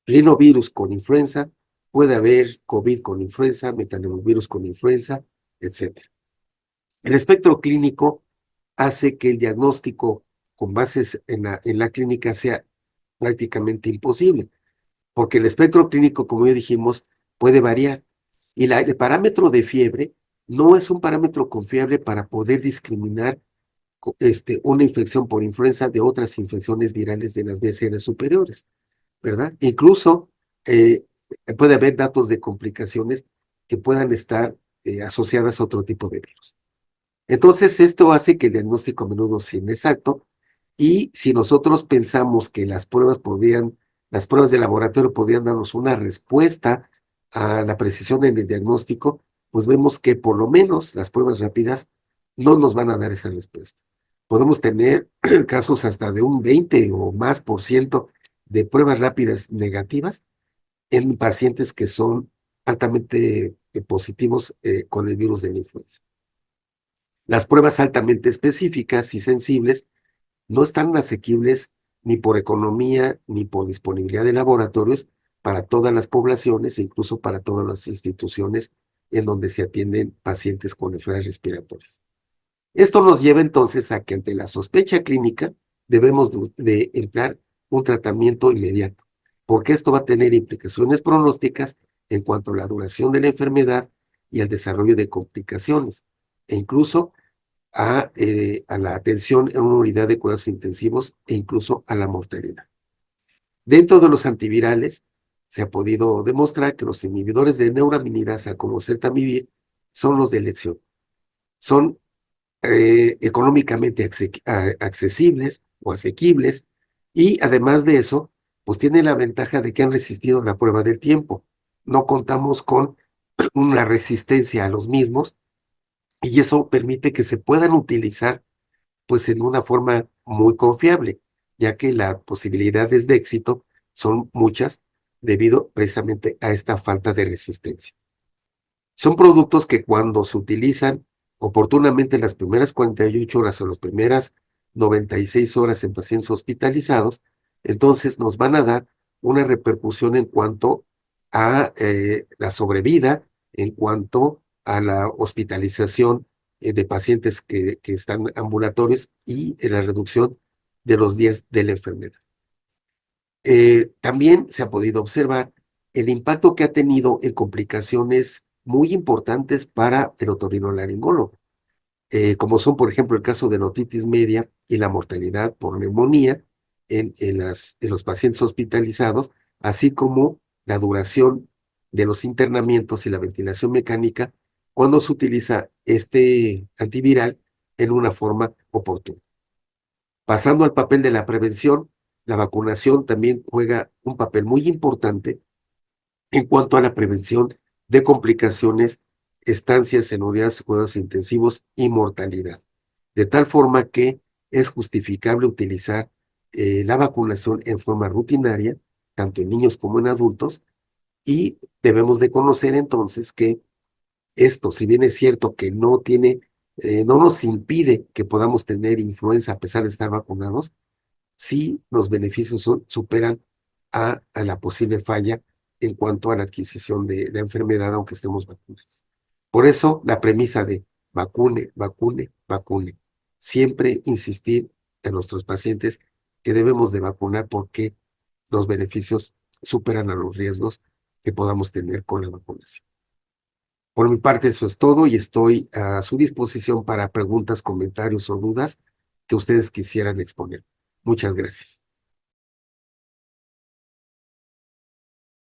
rinovirus con influenza, puede haber COVID con influenza, metapneumovirus con influenza, etc. El espectro clínico hace que el diagnóstico con bases en la clínica sea prácticamente imposible, porque el espectro clínico, como ya dijimos, puede variar. Y el parámetro de fiebre no es un parámetro confiable para poder discriminar una infección por influenza de otras infecciones virales de las vías aéreas superiores, ¿verdad? Incluso eh, puede haber datos de complicaciones que puedan estar asociadas a otro tipo de virus. Entonces, esto hace que el diagnóstico a menudo sea inexacto, y si nosotros pensamos que las pruebas de laboratorio podrían darnos una respuesta a la precisión en el diagnóstico, pues vemos que por lo menos las pruebas rápidas no nos van a dar esa respuesta. Podemos tener casos hasta de un 20 o más por ciento de pruebas rápidas negativas en pacientes que son altamente positivos con el virus de la influenza. Las pruebas altamente específicas y sensibles no están asequibles ni por economía ni por disponibilidad de laboratorios para todas las poblaciones e incluso para todas las instituciones en donde se atienden pacientes con enfermedades respiratorias. Esto nos lleva entonces a que ante la sospecha clínica debemos de emplear un tratamiento inmediato, porque esto va a tener implicaciones pronósticas en cuanto a la duración de la enfermedad y el desarrollo de complicaciones, e incluso a la atención en una unidad de cuidados intensivos e incluso a la mortalidad. Dentro de los antivirales, se ha podido demostrar que los inhibidores de neuraminidasa como Celtamivir son los de elección. Son económicamente accesibles o asequibles, y además de eso, pues tienen la ventaja de que han resistido la prueba del tiempo. No contamos con una resistencia a los mismos, y eso permite que se puedan utilizar pues en una forma muy confiable, ya que las posibilidades de éxito son muchas debido precisamente a esta falta de resistencia. Son productos que cuando se utilizan oportunamente en las primeras 48 horas o las primeras 96 horas en pacientes hospitalizados, entonces nos van a dar una repercusión en cuanto a la sobrevida, en cuanto a la hospitalización de pacientes que están ambulatorios y en la reducción de los días de la enfermedad. También se ha podido observar el impacto que ha tenido en complicaciones muy importantes para el otorrinolaringólogo, como son, por ejemplo, el caso de la otitis media y la mortalidad por neumonía en los pacientes hospitalizados, así como la duración de los internamientos y la ventilación mecánica cuando se utiliza este antiviral en una forma oportuna. Pasando al papel de la prevención, la vacunación también juega un papel muy importante en cuanto a la prevención de complicaciones, estancias en unidades de cuidados intensivos y mortalidad. De tal forma que es justificable utilizar la vacunación en forma rutinaria, tanto en niños como en adultos, y debemos de conocer entonces que esto, si bien es cierto que no nos impide que podamos tener influenza a pesar de estar vacunados, sí los beneficios superan a la posible falla en cuanto a la adquisición de la enfermedad, aunque estemos vacunados. Por eso, la premisa de vacune, vacune, vacune. Siempre insistir en nuestros pacientes que debemos de vacunar porque los beneficios superan a los riesgos que podamos tener con la vacunación. Por mi parte, eso es todo, y estoy a su disposición para preguntas, comentarios o dudas que ustedes quisieran exponer. Muchas gracias.